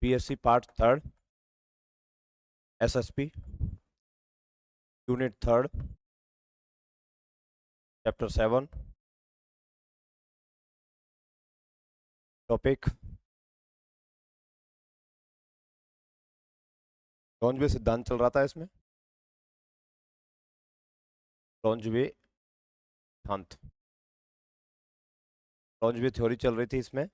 BSc part third, SSP unit third, chapter 7, topic Langevin सिद्धांत चल रहा था इसमें। लॉन्जवे सिद्धांत, लॉन्जवे थ्योरी चल रही थी इसमें,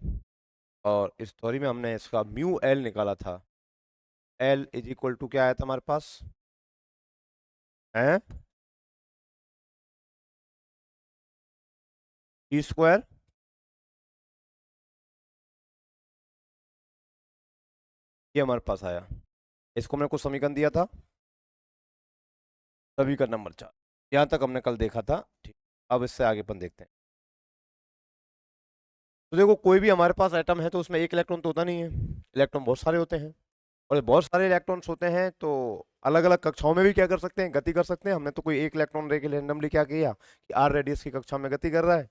और इस थ्योरी में हमने इसका म्यू एल निकाला था। एल इज इक्वल टू क्या आया था हमारे पास है, ई स्क्वायर, ये हमारे पास आया। इसको हमने कुछ समीकरण दिया था, समीकरण नंबर 4, यहाँ तक हमने कल देखा था। ठीक, अब इससे आगे अपन देखते हैं। तो देखो, कोई भी हमारे पास एटम है तो उसमें एक इलेक्ट्रॉन तो होता नहीं है, इलेक्ट्रॉन बहुत सारे होते हैं। और जब बहुत सारे इलेक्ट्रॉन्स होते हैं तो अलग अलग कक्षाओं में भी क्या कर सकते हैं, गति कर सकते हैं। हमने तो कोई एक इलेक्ट्रॉन रे के रैंडमली क्या किया कि आर रेडियस की कक्षा में गति कर रहा है,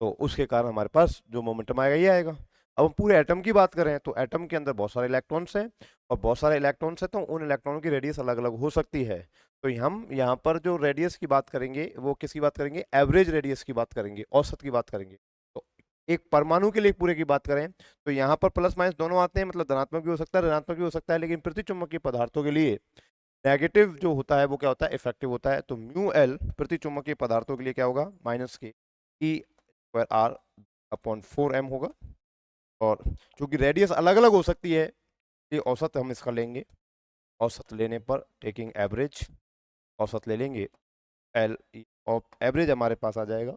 तो उसके कारण हमारे पास जो मोमेंटम आएगा ये आएगा। अब हम पूरे एटम की बात करें तो एटम के अंदर बहुत सारे इलेक्ट्रॉन्स हैं, और बहुत सारे इलेक्ट्रॉन्स हैं तो उन इलेक्ट्रॉनों की रेडियस अलग अलग हो सकती है। तो हम यहाँ पर जो रेडियस की बात करेंगे वो किसकी बात करेंगे, एवरेज रेडियस की बात करेंगे, औसत की बात करेंगे। तो एक परमाणु के लिए पूरे की बात करें तो यहाँ पर प्लस माइनस दोनों आते हैं, मतलब धनात्मक भी हो सकता है ऋणात्मक भी हो सकता है, लेकिन प्रतिचुंबकीय पदार्थों के लिए नेगेटिव जो होता है वो क्या होता है, इफेक्टिव होता है। तो म्यू एल प्रतिचुंबकीय पदार्थों के लिए क्या होगा, माइनस के ई स्क्वायर आर अपॉन 4m होगा। और चूंकि रेडियस अलग अलग हो सकती है, ये औसत हम इसका लेंगे। औसत लेने पर टेकिंग एवरेज, औसत ले लेंगे एल, एवरेज हमारे पास आ जाएगा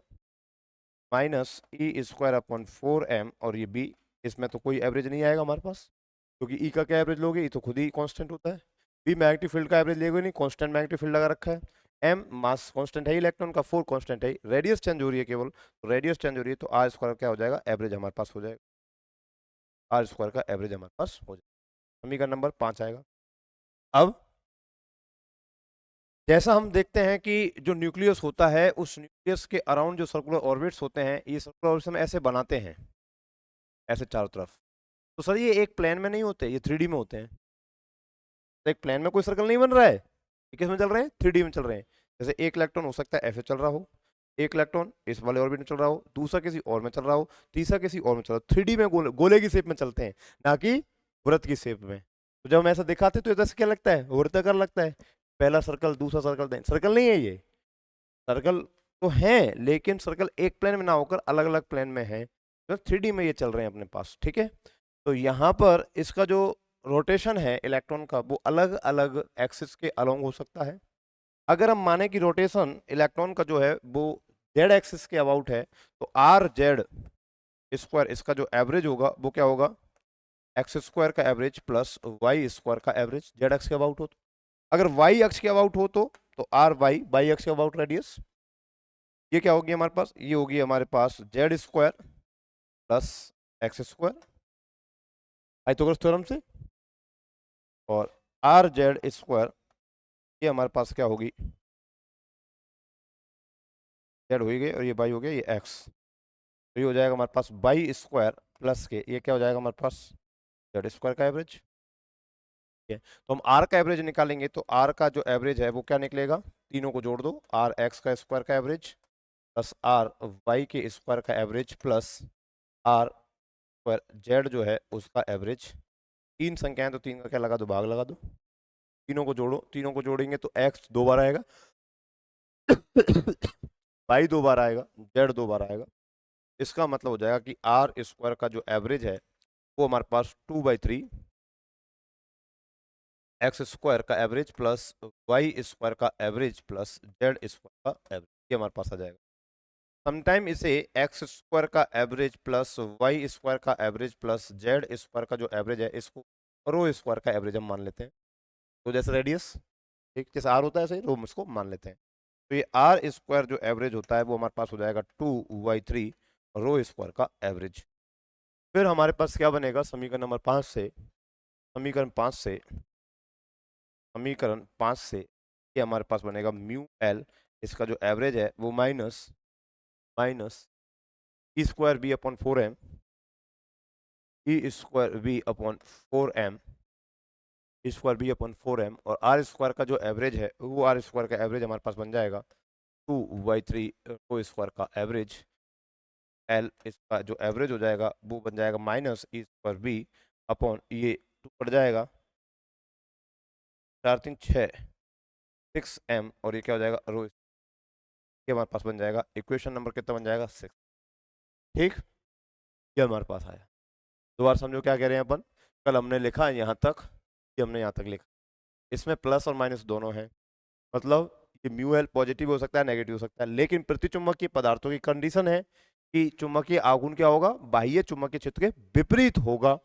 minus E square upon 4m, और ये बी, इसमें तो कोई एवरेज नहीं आएगा हमारे पास, क्योंकि ई का क्या एवरेज लोगे, ई तो खुद ही कांस्टेंट होता है। बी मैग्नेटिक फील्ड का एवरेज लेगे नहीं, कांस्टेंट मैग्नेटिक फील्ड लगा रखा है। एम मास कांस्टेंट है इलेक्ट्रॉन का, 4 कांस्टेंट है, रेडियस चेंज हो रही है केवल, तो रेडियस चेंज हो रही है तो आर स्क्वायर क्या हो जाएगा, एवरेज हमारे पास हो जाएगा, आर स्क्वायर का एवरेज हमारे पास हो जाएगा। समीकरण नंबर 5 आएगा। अब जैसा हम देखते हैं कि जो न्यूक्लियस होता है उस न्यूक्लियस के अराउंड जो सर्कुलर ऑर्बिट्स होते हैं, ये सर्कुलर ऑर्बिट्स हम ऐसे बनाते हैं, ऐसे चारों तरफ। तो सर ये एक प्लेन में नहीं होते, ये 3D में होते हैं। तो एक प्लेन में कोई सर्कल नहीं बन रहा है, ये किस में चल रहे हैं, 3D में चल रहे हैं। जैसे एक इलेक्ट्रॉन हो सकता है ऐसे चल रहा हो, एक इलेक्ट्रॉन इस वाले ऑर्बिट में चल रहा हो, दूसरा किसी और में चल रहा हो, तीसरा किसी और में चल रहा हो। 3D में गोले की शेप में चलते हैं, ना कि वृत्त की शेप में। तो जब हम ऐसा दिखाते हैं तो जैसे क्या लगता है, वृत्ताकार लगता है। पहला सर्कल, दूसरा सर्कल, सर्कल नहीं है ये, सर्कल तो है लेकिन सर्कल एक प्लेन में ना होकर अलग अलग प्लेन में है, तो 3D में ये चल रहे हैं अपने पास। ठीक है, तो यहाँ पर इसका जो रोटेशन है इलेक्ट्रॉन का वो अलग अलग एक्सिस के अलोंग हो सकता है। अगर हम माने कि रोटेशन इलेक्ट्रॉन का जो है वो जेड एक्सिस के अबाउट है, तो आर जेड स्क्वायर इसका जो एवरेज होगा वो क्या होगा, एक्स स्क्वायर का एवरेज प्लस वाई स्क्वायर का एवरेज, जेड एक्स के अबाउट हो तो। अगर वाई अक्ष के अबाउट हो तो आर वाई, वाई अक्ष के अबाउट रेडियस, ये क्या होगी हमारे पास, ये होगी हमारे पास Z square plus X square Pythagoras theorem से, और आर जेड स्क्वायर ये हमारे पास क्या होगी, जेड हो ही गई और ये बाई हो गया, ये एक्स, तो ये हो जाएगा हमारे पास बाई स्क्वायर प्लस के, ये क्या हो जाएगा हमारे पास, जेड स्क्वायर का एवरेज। ठीक है, तो हम आर का एवरेज निकालेंगे तो आर का जो एवरेज है वो क्या निकलेगा, तीनों को जोड़ दो, आर एक्स का स्क्वायर का एवरेज प्लस आर वाई के स्क्वायर का average plus R square Z जो है उसका एवरेज। तीन संख्याएं तो तीन का क्या लगा दो, भाग लगा दो, तीनों को जोड़ो, तीनों को जोड़ेंगे तो एक्स 2 बार आएगा, वाई 2 बार आएगा, जेड 2 बार आएगा। इसका मतलब हो जाएगा कि आर स्क्वायर का जो एवरेज है वो हमारे पास 2/3 एक्स स्क्वायर का एवरेज प्लस वाई स्क्वायर का एवरेज प्लस जेड स्क्वायर का एवरेज, ये हमारे पास आ जाएगा। समटाइम इसे एक्स स्क्वायर का एवरेज प्लस वाई स्क्वायर का एवरेज प्लस जेड स्क्वायर का जो एवरेज है इसको रो स्क्वायर का एवरेज हम मान लेते हैं। तो जैसे रेडियस, ठीक जैसे आर होता है ऐसे रो इसको मान लेते हैं। तो ये आर स्क्वायर जो एवरेज होता है वो हमारे पास हो जाएगा 2/3 रो स्क्वायर का एवरेज। फिर हमारे पास क्या बनेगा, समीकरण नंबर 5 से, समीकरण 5 से, समीकरण 5 से ये हमारे पास बनेगा म्यू एल, इसका जो एवरेज है वो minus minus E square B upon 4m E square B upon 4m, E square B upon 4m, और आर स्क्वायर का जो एवरेज है वो आर स्क्वायर का एवरेज हमारे पास बन जाएगा 2/3 को स्क्वायर का एवरेज, एल इसका जो एवरेज हो जाएगा वो बन जाएगा minus E square B upon ये 2 पड़ जाएगा 4 3 6 6m, और ये क्या हो जाएगा रो, ये हमारे पास बन जाएगा इक्वेशन नंबर कितना बन जाएगा 6। ठीक, ये हमारे पास आया। दोबारा समझो क्या कह रहे हैं अपन, कल हमने लिखा है यहाँ तक, ये हमने यहाँ तक लिखा, इसमें प्लस और माइनस दोनों है, मतलब ये म्यू एल पॉजिटिव हो सकता है नेगेटिव हो सकता है, लेकिन प्रतिचुंबकीय पदार्थों की कंडीशन है कि चुंबकीय आघूर्ण क्या होगा, बाह्य चुंबकीय क्षेत्र के विपरीत होगा,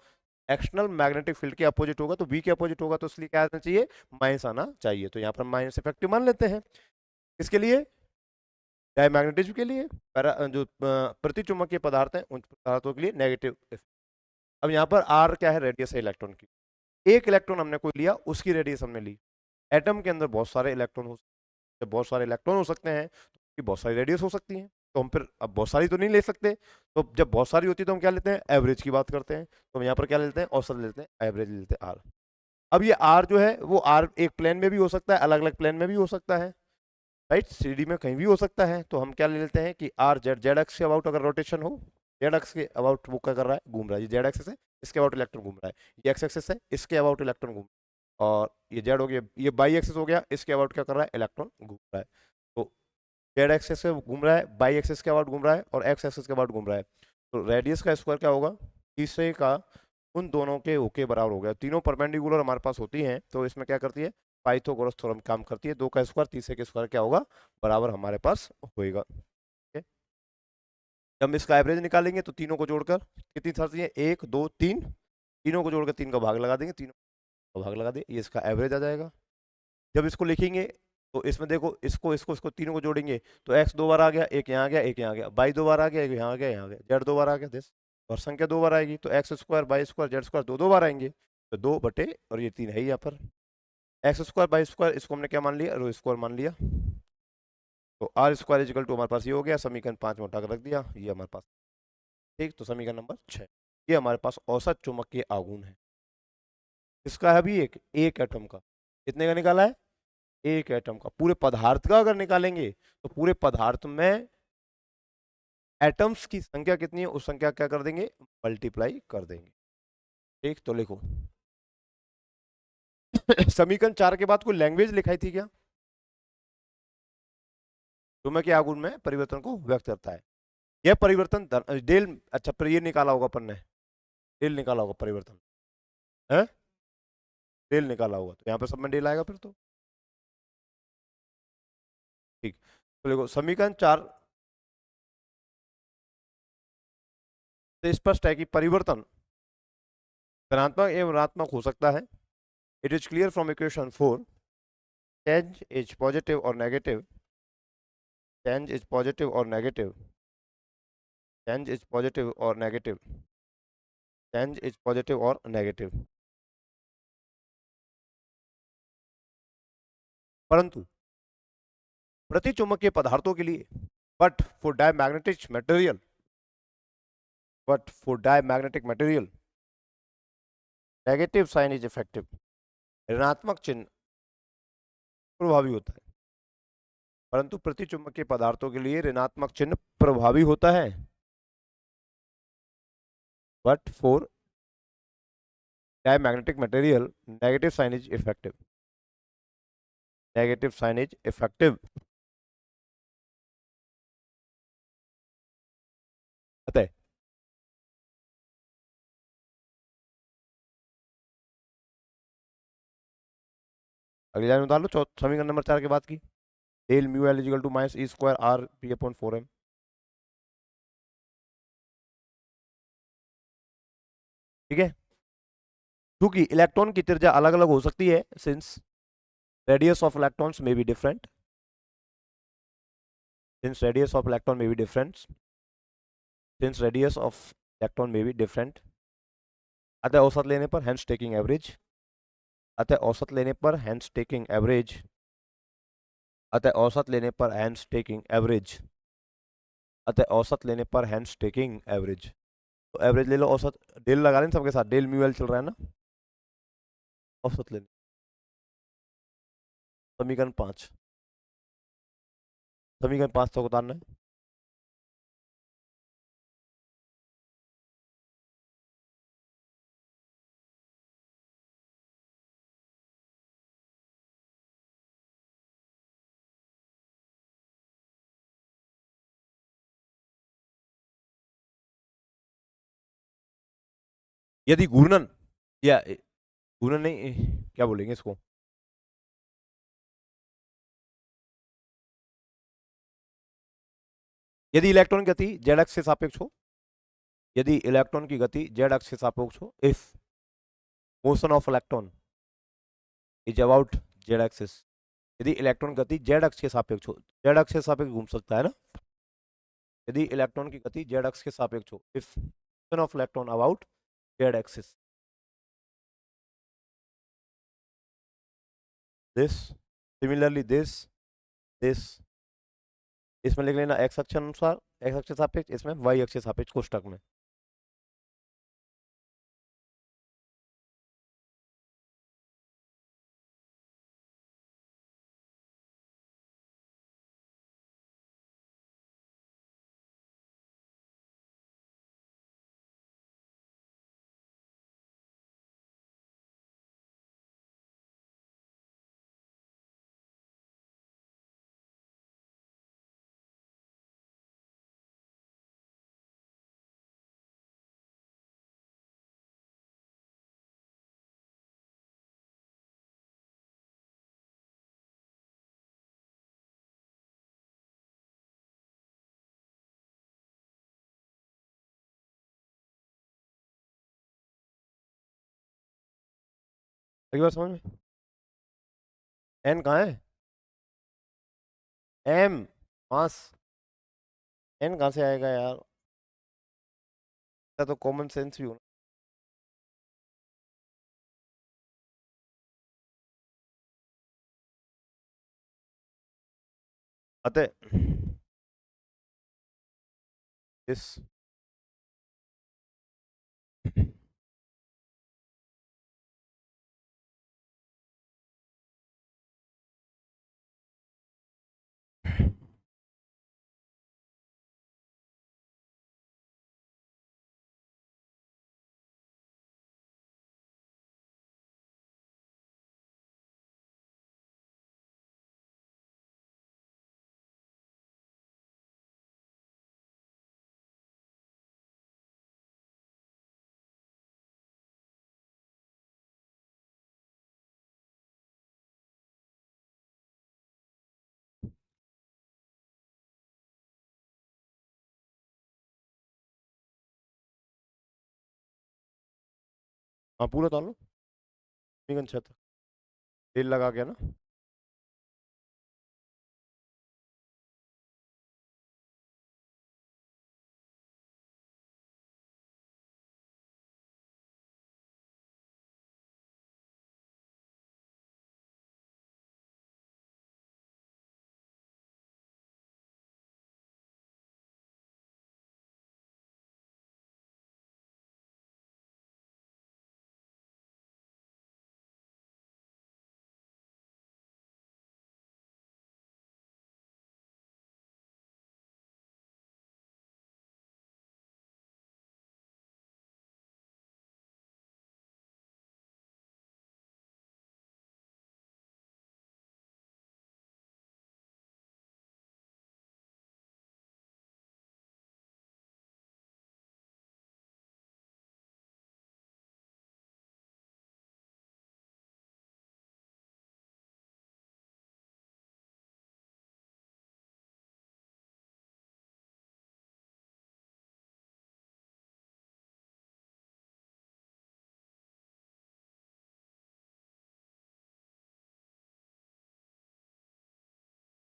एक्सटर्नल मैग्नेटिक फील्ड के अपोजिट होगा, तो बी के अपोजिट होगा, तो इसलिए क्या आना चाहिए, माइनस आना चाहिए। तो यहाँ पर माइनस इफेक्टिव मान लेते हैं, इसके लिए डायमैग्नेटिज्म के लिए, जो प्रतिचुंबकीय पदार्थ हैं उन पदार्थों के लिए नेगेटिव। अब यहाँ पर आर क्या है, रेडियस है इलेक्ट्रॉन की, एक इलेक्ट्रॉन हमने कोई लिया उसकी रेडियस हमने ली, एटम के अंदर बहुत सारे इलेक्ट्रॉन हो सकते हैं, बहुत सारे इलेक्ट्रॉन हो सकते हैं तो बहुत सारी रेडियस हो सकती हैं, तो हम फिर अब बहुत सारी तो नहीं ले सकते, तो जब बहुत सारी होती है तो हम क्या लेते हैं, एवरेज की बात करते हैं, तो हम यहाँ पर क्या लेते हैं, औसत लेते हैं, एवरेज लेते हैं आर। अब ये आर जो है वो आर एक प्लेन में भी हो सकता है, अलग अलग प्लेन में भी हो सकता है, राइट, 3D में कहीं भी हो सकता है, तो हम क्या ले लेते हैं कि आर जेड जेड एक्स के अबाउट अगर रोटेशन हो, जेड एक्स के अबाउट वो क्या कर रहा है, घूम रहा है, ये जेड एक्सिस है इसके अबाउट इलेक्ट्रॉन घूम रहा है, ये एक्स एक्सिस है इसके अबाउट इलेक्ट्रॉन घूम, और ये जेड हो गया, ये बाई एक्सिस हो गया, इसके अबाउट क्या कर रहा है, इलेक्ट्रॉन घूम रहा है, तो जेड एक्सिस से घूम रहा है, बाई एक्सिस के अबाउट घूम रहा है, और एक्स एक्सिस के अबाउट घूम रहा है, तो रेडियस का स्क्वायर क्या होगा, तीसरे का उन दोनों के ओके बराबर हो गया, तीनों परपेंडिकुलर हमारे पास होती हैं, तो इसमें क्या करती है, पाइथागोरस थ्योरम काम करती है, 2 का स्क्वायर तीसरे के स्क्वायर क्या होगा, बराबर हमारे पास होएगा। ठीक है, जब हम इसका एवरेज निकालेंगे तो तीनों को जोड़कर कितनी शर्तें हैं, 1 2 3, तीनों को जोड़कर 3 का भाग लगा देंगे, तीनों का भाग लगा देंगे, ये इसका एवरेज आ जाएगा। जब इसको लिखेंगे तो इसमें देखो इसको इसको इसको तीनों को जोड़ेंगे तो एक्स 2 बार आ गया, एक यहाँ आ गया, एक यहाँ आ गया, बाई 2 बार आ गया, एक यहाँ आ गया, यहाँ आ गया, जेड 2 बार आ गया, दिस और संख्या 2 बार आएगी, तो x square by square Z square 2 2 बार आएंगे, तो 2 बटे और ये 3 है ही यहाँ पर, एक्स स्क्वायर बाई स्क्वायर इसको हमने क्या मान लिया, रो स्क्वायर मान लिया, तो आर स्क्वायर इजिकल टू हमारे पास ये हो गया, समीकरण 5 में उठा कर रख दिया, ये हमारे पास। ठीक, तो समीकरण नंबर 6, ये हमारे पास औसत चुंबकीय आघूर्ण है, इसका है भी एक एटम का, कितने का निकाला है, एक एटम का, पूरे पदार्थ का अगर निकालेंगे तो पूरे पदार्थ में एटम्स की संख्या कितनी है उस संख्या क्या कर देंगे, मल्टीप्लाई कर देंगे। ठीक, तो लिखो समीकरण 4 के बाद कोई लैंग्वेज लिखाई थी क्या, चुंबकीय आघूर्ण में परिवर्तन को व्यक्त करता है, यह परिवर्तन डेल, अच्छा पर ये निकाला होगा अपन ने, डेल निकाला होगा परिवर्तन है, डेल निकाला होगा, तो यहाँ पे सब में डेल आएगा फिर तो। ठीक, तो देखो समीकरण 4 से स्पष्ट है कि परिवर्तन धनात्मक एवं ऋणात्मक हो सकता है, it is clear from equation 4, change is positive और negative, change is positive or negative, change is positive or negative, change is positive or negative, परंतु प्रतिचुंबकीय पदार्थों के लिए but for diamagnetic material, but for diamagnetic material negative sign is effective, ऋणात्मक चिन्ह प्रभावी होता है, परंतु प्रतिचुंबकीय पदार्थों के लिए ऋणात्मक चिन्ह प्रभावी होता है, but for diamagnetic material negative sign is effective, negative sign is effective। अतः अगली लाइन उतार लो, समीकरण नंबर 4 के बाद की, del mu L equal to minus E square R P upon 4m। ठीक है, क्योंकि इलेक्ट्रॉन की त्रिज्या अलग अलग हो सकती है, since radius of electrons may be different, since radius of electron may be different, since radius of electron may be different, अतः औसत लेने पर हेंस टेकिंग एवरेज, अतः औसत लेने पर हेंस टेकिंग एवरेज, अतः औसत लेने पर हेंस टेकिंग एवरेज, अतः औसत लेने पर हेंस टेकिंग एवरेज, तो एवरेज ले लो, औसत डेल लगा लें सबके साथ, डेल म्यू एल चल रहा है ना, औसत ले लो। समीकरण 5, समीकरण 5 तक उतारना है। यदि घूर्णन या घूर्णन नहीं क्या बोलेंगे इसको, यदि इलेक्ट्रॉन की गति जेड अक्ष के सापेक्ष हो, यदि इलेक्ट्रॉन की गति जेड अक्ष के सापेक्ष हो, if motion of electron is about Z axis, यदि इलेक्ट्रॉन गति जेड अक्ष के सापेक्ष हो, जेड अक्ष के सापेक्ष घूम सकता है ना, यदि इलेक्ट्रॉन की गति जेड अक्ष के सापेक्ष हो, if motion of electron about Z axis, this similarly this इसमें लिख लेना एक्स अक्ष अनुसार, एक्स अक्ष के सापेक्ष, इसमें वाई अक्ष के सापेक्ष कोष्टक में। एक बार समझ में, एन कहाँ है, एम मास, एन कहाँ से आएगा यार, तो कॉमन सेंस भी होना। अतः इस हाँ पूरा डाल लो, समीकरण 6 तक तेल लगा के ना।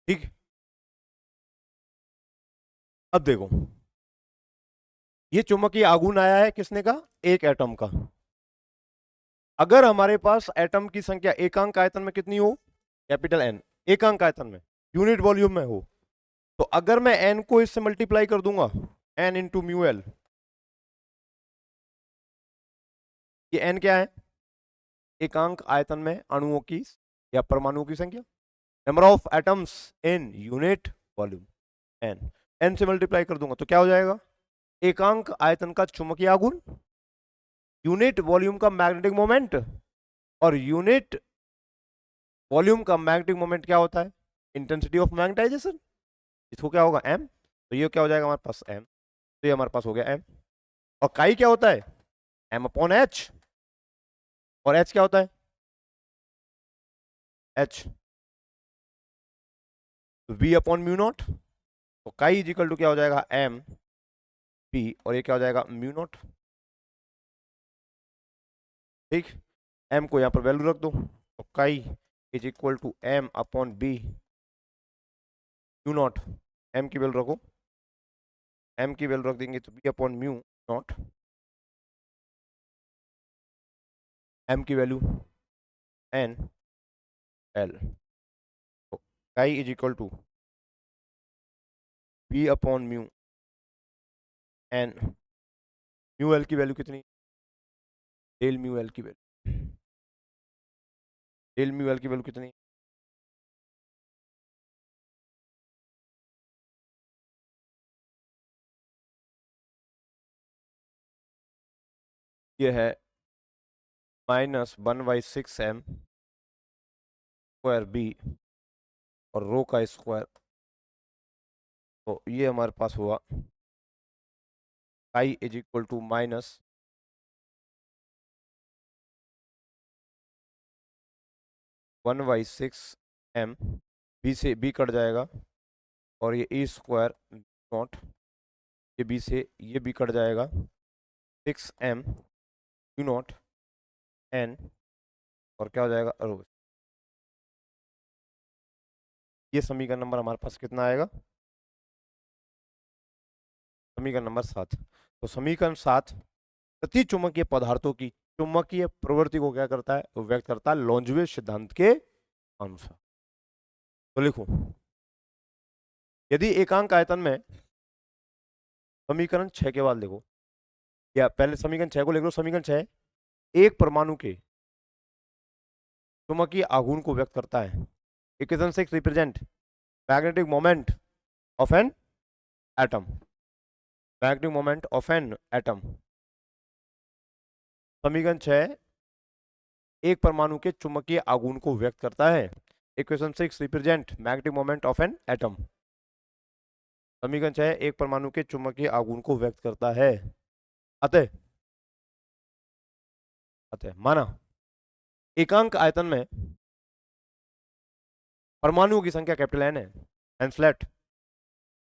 ठीक, अब देखो, ये चुंबकीय आघूर्ण आया है किसने का, एक एटम का। अगर हमारे पास एटम की संख्या एकांक आयतन में कितनी हो, कैपिटल एन, एकांक आयतन में, यूनिट वॉल्यूम में हो, तो अगर मैं एन को इससे मल्टीप्लाई कर दूंगा, एन इंटू म्यू एल, ये n क्या है? एकांक आयतन में अणुओं की या परमाणुओं की संख्या, number of atoms in unit volume, n। n से मल्टीप्लाई कर दूंगा तो क्या हो जाएगा? एकांक आयतन का चुंबकीय आघूर्ण, यूनिट वॉल्यूम का मैग्नेटिक मोमेंट, और यूनिट वॉल्यूम का मैग्नेटिक मोमेंट क्या होता है? Intensity of magnetisation. इसको क्या होगा? m। तो ये क्या हो जाएगा हमारे पास? m। तो ये हमारे पास हो गया m। और काई क्या होता है? m upon h। और h क्या होता है? h v upon mu not. तो काई इज इक्वल टू क्या हो जाएगा? m v, और ये क्या हो जाएगा? Mu naught. ठीक, m को यहाँ पर वैल्यू रख दो, तो chi is equal to m upon b mu naught. m की वैल्यू रखो, m की वैल्यू रख देंगे तो b upon mu naught, m की वैल्यू n l। तो chi is equal to b upon mu n, mu l की value कितनी? डेल म्यू l की वैल्यू, डेल म्यू l की वैल्यू कितनी? ये है -1/6m स्क्वायर बी और रो का स्क्वायर। तो ये हमारे पास हुआ I is equal to -1/6m, B से बी कट जाएगा, और ये ए स्क्वायर नॉट, ये बी से ये बी कट जाएगा, 6m यू नॉट n, और क्या हो जाएगा? रो। ये समीकरण नंबर हमारे पास कितना आएगा? समीकरण नंबर 7। तो समीकरण 7 प्रति चुंबकीय पदार्थों की चुंबकीय प्रवृत्ति को क्या करता है? वो व्यक्त करता है लॉन्जवे सिद्धांत के अनुसार। तो लिखो, यदि एकांक आयतन में, समीकरण 6 के बाद लिखो, या पहले समीकरण 6 को लिख लो। समीकरण 6 एक परमाणु के चुंबकीय आघूर्ण को व्यक्त करता है। Equation 6 represent magnetic moment of an atom, magnetic moment of an atom. समीकरण 6 एक परमाणु के चुंबकीय आघूर्ण को व्यक्त करता है। Equation 6 represent magnetic moment of an atom. समीकरण 6 एक परमाणु के चुंबकीय आघूर्ण को व्यक्त करता है। अतः अतः माना एकांक आयतन में परमाणुओं की संख्या कैपिटल एन है, and flat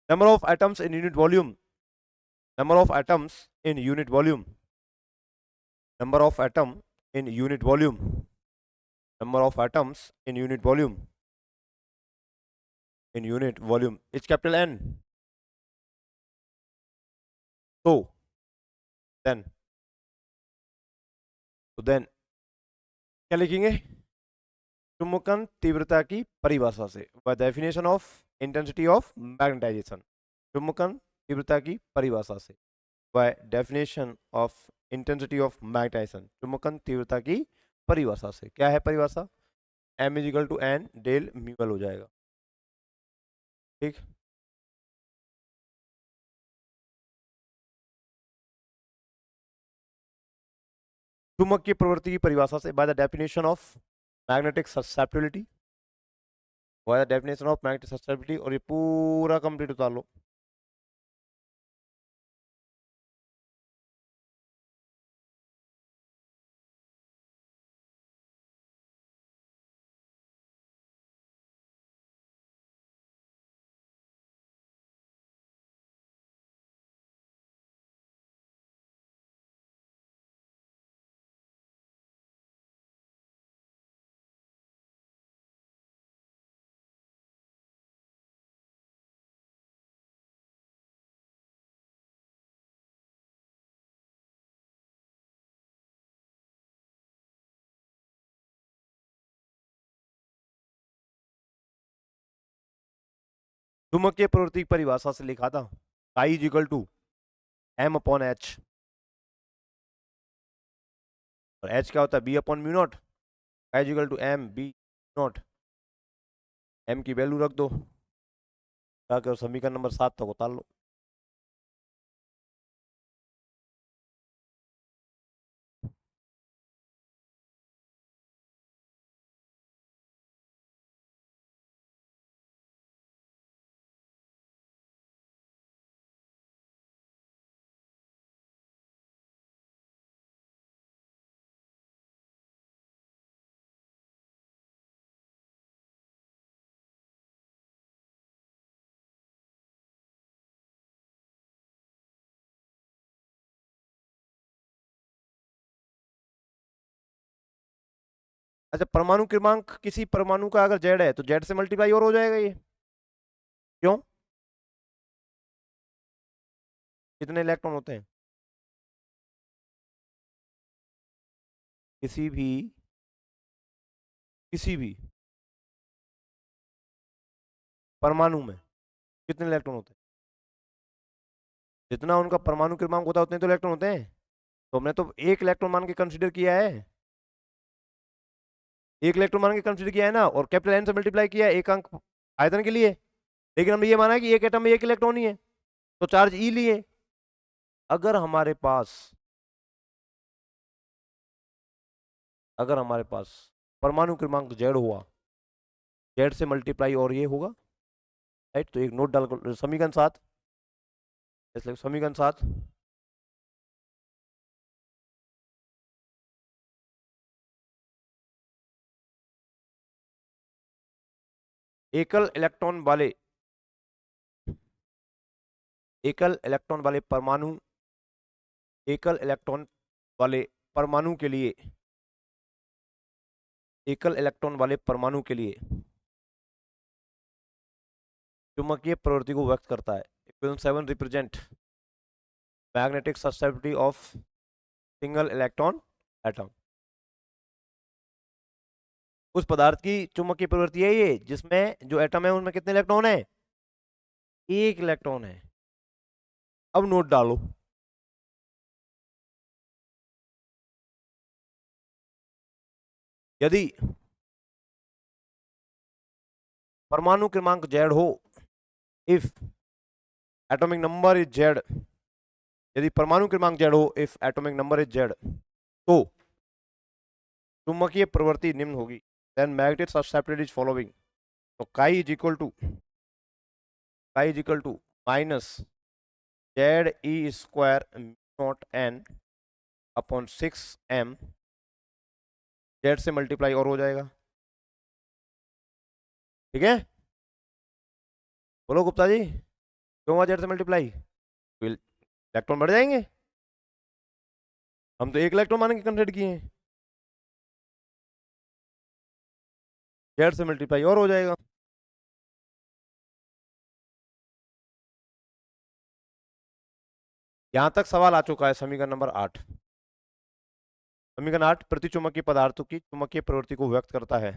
number of atoms in unit volume, number of atoms in unit volume, number of atom in unit volume, number of atoms in unit volume, in unit volume is capital N. तो then क्या लिखेंगे? चुंबकन तीव्रता की परिभाषा से, by definition of intensity of magnetization. चुंबकन तीव्रता की परिभाषा से, by definition of intensity of magnetization. चुंबकन तीव्रता की परिभाषा से, क्या है परिभाषा? m is equal to N del mu l हो जाएगा। ठीक, चुंबकीय प्रवृत्ति की परिभाषा से, by the definition of magnetic susceptibility, by the definition of magnetic susceptibility. और ये पूरा कंप्लीट उतार लो। चुंबकीय प्रवृत्ति की परिभाषा से लिखा था, I is equal to m upon h, और एच क्या होता है, B upon mu naught, as equal to M B naught, M की वैल्यू रख दो, क्या करो समीकरण नंबर 7 तक उतार लो। अच्छा, परमाणु क्रमांक किसी परमाणु का अगर जेड है तो जेड से मल्टीप्लाई और हो जाएगा ये, क्यों? कितने इलेक्ट्रॉन होते हैं किसी भी परमाणु में, कितने इलेक्ट्रॉन होते हैं? जितना उनका परमाणु क्रमांक होता है उतने तो इलेक्ट्रॉन होते हैं। तो हमने तो एक इलेक्ट्रॉन मान के कंसीडर किया है, एक इलेक्ट्रॉन मान के कंसीडर किया है ना, और कैपिटल एन से मल्टीप्लाई किया है एक अंक आयतन के लिए। लेकिन हमने ये माना है कि एक एटम में एक इलेक्ट्रॉन ही है, तो चार्ज ई लिए। अगर हमारे पास अगर हमारे पास परमाणु क्रमांक जेड हुआ, जेड से मल्टीप्लाई और ये होगा, राइट। तो एक नोट डाल, समीकरण 7, इसलिए समीकरण 7, एकल इलेक्ट्रॉन वाले एकल इलेक्ट्रॉन वाले परमाणु एकल इलेक्ट्रॉन वाले परमाणु के लिए एकल इलेक्ट्रॉन वाले परमाणु के लिए चुंबकीय प्रवृत्ति को व्यक्त करता है। Equation 7 represent magnetic susceptibility of single electron atom. उस पदार्थ की चुंबकीय प्रवृत्ति है ये जिसमें जो एटम है उनमें कितने इलेक्ट्रॉन है, एक इलेक्ट्रॉन है। अब नोट डालो, यदि परमाणु क्रमांक जेड हो, if atomic number is Z, यदि परमाणु क्रमांक जेड हो, if atomic number is Z, तो चुंबकीय प्रवृत्ति निम्न होगी। Then magnetic susceptibility is following. तो chi is equal to minus Z E square naught N upon 6m, Z से मल्टीप्लाई और हो जाएगा, ठीक है। बोलो गुप्ता जी, क्यों हुआ जेड से मल्टीप्लाई? इलेक्ट्रॉन बढ़ जाएंगे, हम तो एक इलेक्ट्रॉन मान के कंसीडर किए हैं, जेड से मल्टीप्लाई और हो जाएगा। यहां तक सवाल आ चुका है समीकरण नंबर 8। समीकरण 8 प्रतिचुंबकीय पदार्थों की चुंबकीय प्रवृत्ति को व्यक्त करता है।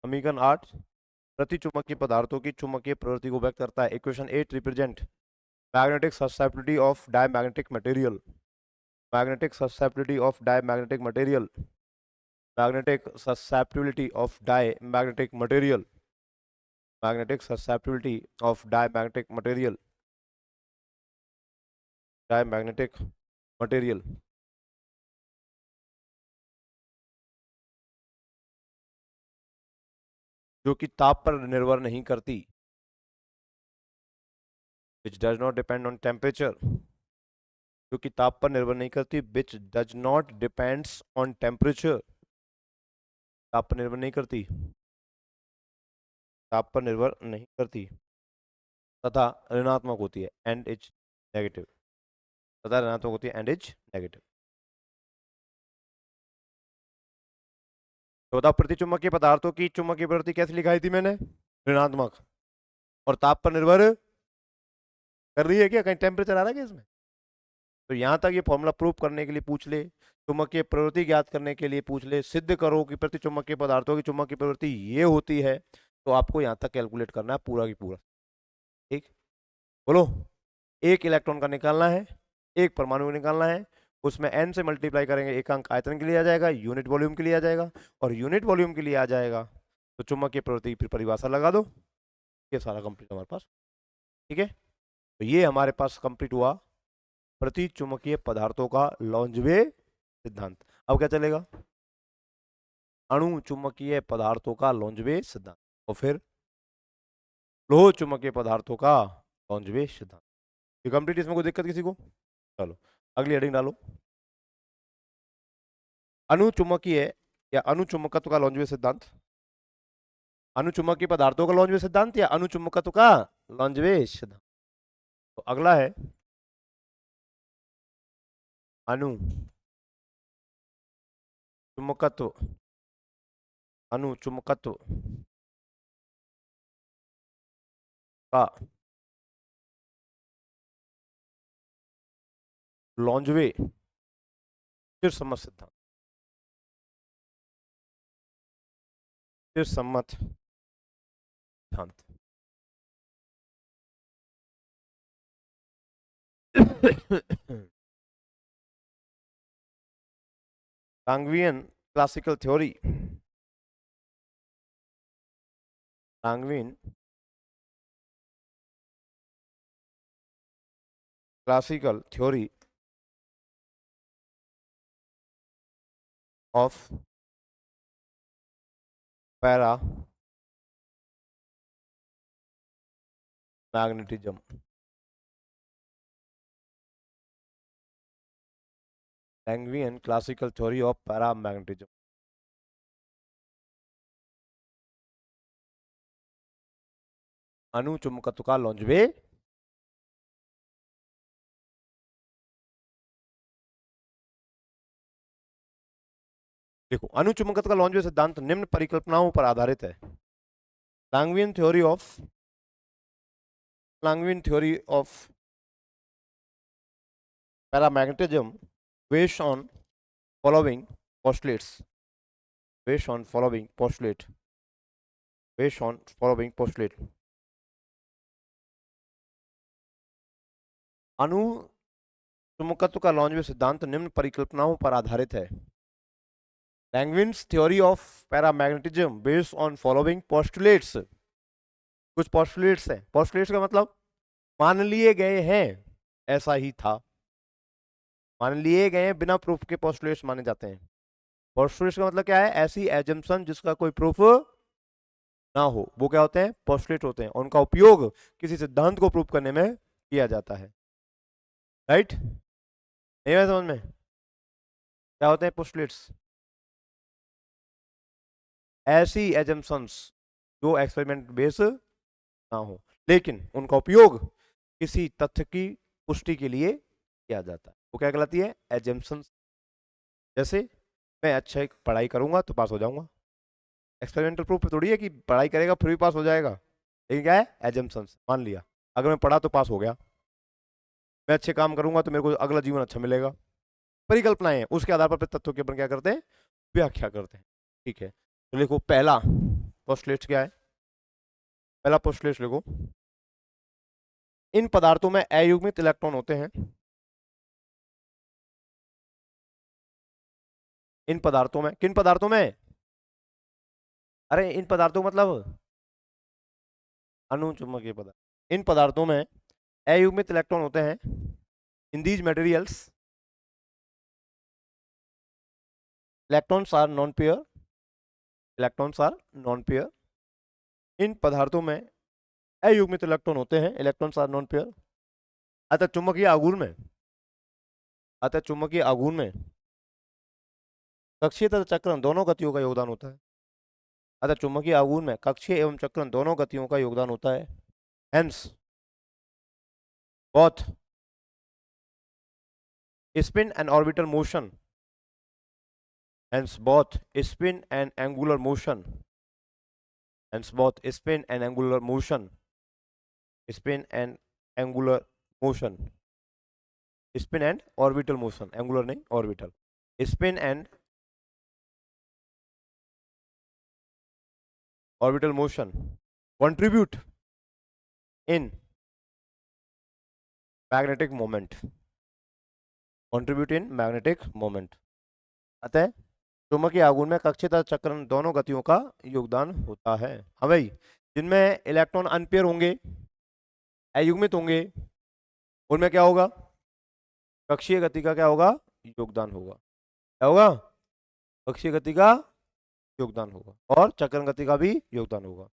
समीकरण 8 प्रतिचुंबकीय पदार्थों की चुंबकीय प्रवृत्ति को व्यक्त करता है। Equation 8 represent magnetic susceptibility of diamagnetic material, magnetic susceptibility of diamagnetic material, magnetic susceptibility of diamagnetic material, magnetic susceptibility of diamagnetic material, diamagnetic material. जो कि ताप पर निर्भर नहीं करती, which does not depend on temperature, जो कि ताप पर निर्भर नहीं करती, which does not depends on temperature, ताप पर निर्भर नहीं करती, ताप पर निर्भर नहीं करती, तथा ऋणात्मक होती है, एंड इज नेगेटिव, तथा ऋणात्मक होती है एंड इज नेगेटिव। तो बताओ प्रतिचुंबकीय पदार्थों की चुंबकीय प्रवृत्ति कैसे लिखाई थी मैंने, ऋणात्मक, और ताप पर निर्भर कर रही है क्या, कहीं टेम्परेचर आ रहा है क्या इसमें? तो यहां तक ये फॉर्मूला प्रूव करने के लिए पूछ ले, चुंबकीय प्रवृत्ति ज्ञात करने के लिए पूछ ले, सिद्ध करो कि प्रतिचुंबकीय पदार्थों की चुंबकीय प्रवृत्ति ये होती है, तो आपको यहां तक कैलकुलेट करना है पूरा की पूरा, ठीक। बोलो। एक इलेक्ट्रॉन का निकालना है, एक परमाणु का निकालना है, उसमें n से मल्टीप्लाई करेंगे, एक अंक आयतन के लिए आ जाएगा, यूनिट वॉल्यूम के लिए आ जाएगा, और यूनिट वॉल्यूम के लिए आ जाएगा तो चुंबकीय प्रवृत्ति की फिर परिभाषा लगा दो। ये सारा कंप्लीट हमारे पास। ठीक है, तो ये हमारे पास कंप्लीट हुआ प्रति चुंबकीय पदार्थों का लॉन्जवे सिद्धांत। अब क्या चलेगा, अणु चुंबकीय पदार्थों का लॉन्जवे सिद्धांत, और फिर लोह चुंबकीय पदार्थों का लॉन्जवे सिद्धांत। ये कंप्लीट, इसमें कोई दिक्कत किसी को? चलो अगली हेडिंग डालो, अणु चुंबकीय या अणु चुंबकत्व का लॉन्जवे सिद्धांत। अणु चुंबकीय पदार्थों का लॉन्जवे सिद्धांत या अणु चुंबकत्व का लॉन्जवे सिद्धांत। तो अगला है अणु चुंबकत्व, अणु चुंबकत्व का लॉन्जवे चिरसम्मत सिद्धांत। चिरसम्मत सिद्धांत। Langevin classical theory, Langevin classical theory of paramagnetism. Langevin classical theory of paramagnetism. अणु चुंबकत्व का लॉन्जवे। देखो, अणु चुंबकत्व का लॉन्जवे सिद्धांत निम्न परिकल्पनाओं पर आधारित है। Langevin theory of, Langevin theory of paramagnetism based on following postulates, based on following postulate, based on following postulate। अणु चुंबकत्व का लॉन्जवे सिद्धांत निम्न परिकल्पनाओं पर आधारित है। Langevin's theory of paramagnetism based on following postulates. कुछ पोस्टुलेट्स हैं, पोस्टुलेट्स का मतलब मान लिए गए हैं, ऐसा ही था, मान लिए गए हैं, बिना प्रूफ के पोस्टुलेट्स माने जाते हैं। पोस्टुलेट्स का मतलब क्या है, ऐसी एजम्पशन जिसका कोई प्रूफ ना हो, वो क्या होते हैं, पोस्टुलेट होते हैं, और उनका उपयोग किसी सिद्धांत को प्रूव करने में किया जाता है। राइट, नहीं है समझ में? क्या होते हैं पोस्टुलेट्स? ऐसी एजम्पशंस जो एक्सपेरिमेंट बेस ना हो, लेकिन उनका उपयोग किसी तथ्य की पुष्टि के लिए किया जाता है, वो क्या कहलाती है, एजम्पशंस। जैसे मैं अच्छा एक पढ़ाई करूंगा तो पास हो जाऊंगा, एक्सपेरिमेंटल प्रूफ थोड़ी है कि पढ़ाई करेगा फिर भी पास हो जाएगा, लेकिन क्या है, एजम्पशंस। मान लिया अगर मैं पढ़ा तो पास हो गया, मैं अच्छे काम करूंगा तो मेरे को अगला जीवन अच्छा मिलेगा, परिकल्पनाएं हैं, उसके आधार पर तथ्यों के अपन क्या करते हैं, व्याख्या करते हैं। ठीक है, तो लिखो पहला पोस्टुलेट क्या है, पहला पोस्टुलेट लिखो, इन पदार्थों में अयुग्मित इलेक्ट्रॉन होते हैं। इन पदार्थों में, किन पदार्थों में, अरे इन पदार्थों मतलब अणु चुंबकीय पदार्थ, इन पदार्थों में अयुग्मित इलेक्ट्रॉन होते हैं। In these materials electrons are non pair, electrons are non pair. इन पदार्थों में अयुग्मित इलेक्ट्रॉन होते हैं, इलेक्ट्रॉन्स आर नॉन पेयर। अतः चुंबकीय आघूर्ण में, अतः चुंबकीय आघूर्ण में कक्षीय तथा चक्रण दोनों गतियों का योगदान होता है। अतः चुंबकीय आघूर्ण में कक्षीय एवं चक्रण दोनों गतियों का योगदान होता है। Hence both spin and orbital motion, hence both spin and angular motion, hence both spin and angular motion, spin and angular motion, spin and orbital motion, angular नहीं orbital, spin and orbital motion contribute in magnetic moment, contribute in magnetic moment. अतः चुंबकीय आघूर्ण में कक्षीय तथा चक्रण दोनों गतियों का योगदान होता है। हाँ भाई, जिनमें इलेक्ट्रॉन अनपेयर होंगे, अयुग्मित होंगे, उनमें क्या होगा, कक्षीय गति का क्या होगा, योगदान होगा। क्या होगा, कक्षीय गति का योगदान होगा, और चक्रण गति का भी योगदान होगा।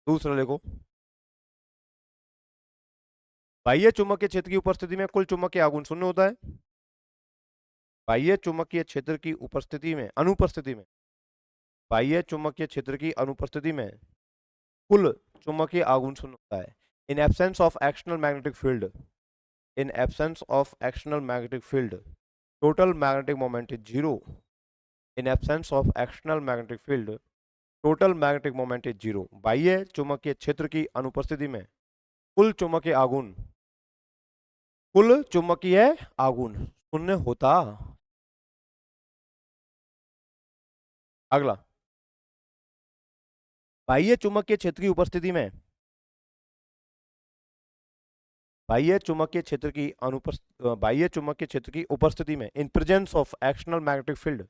दूसरा देखो, बाह्य चुंबकीय क्षेत्र की उपस्थिति में कुल चुंबकीय आघूर्ण शून्य होता है। बाह्य चुंबकीय क्षेत्र की उपस्थिति में, अनुपस्थिति में, बाह्य चुंबकीय क्षेत्र की अनुपस्थिति में कुल चुंबकीय आघूर्ण शून्य होता है। In absence of external magnetic field, in absence of external magnetic field, total magnetic moment is zero. In absence of external magnetic field, total magnetic moment is zero. बाह्य चुंबकीय क्षेत्र की अनुपस्थिति में कुल चुंबकीय आघूर्ण, कुल चुंबकीय आघूर्ण शून्य होता। अगला, बाह्य चुंबकीय क्षेत्र की उपस्थिति में, बाह्य चुंबकीय क्षेत्र की बाह्य चुंबकीय क्षेत्र की उपस्थिति में, in presence of external magnetic field,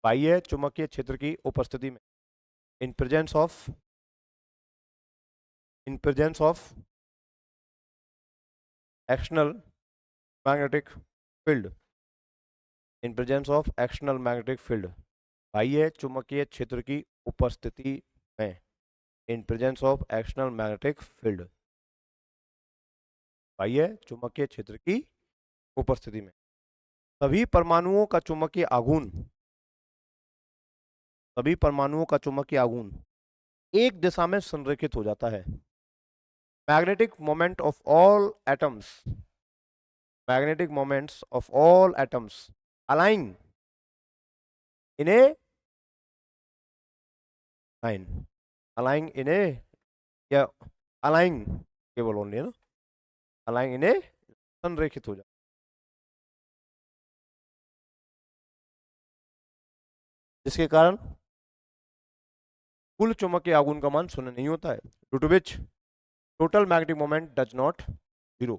बाह्य चुंबकीय क्षेत्र की उपस्थिति में, in presence of external magnetic field, in presence of external magnetic field, बाह्य चुंबकीय क्षेत्र की उपस्थिति में, in presence of external magnetic field, बाह्य चुंबकीय क्षेत्र की उपस्थिति में सभी परमाणुओं का चुंबकीय आघूर्ण, सभी परमाणुओं का चुंबकीय आघूर्ण एक दिशा में संरेखित हो जाता है। Magnetic moment of all atoms, magnetic moments of all atoms align in a line, align in a, या align केवल ओनली है ना, align in a, संरेखित हो जाए, जिसके कारण कुल चुंबकीय आघूर्ण का मान शून्य नहीं होता है। Due to which total magnetic moment does not zero,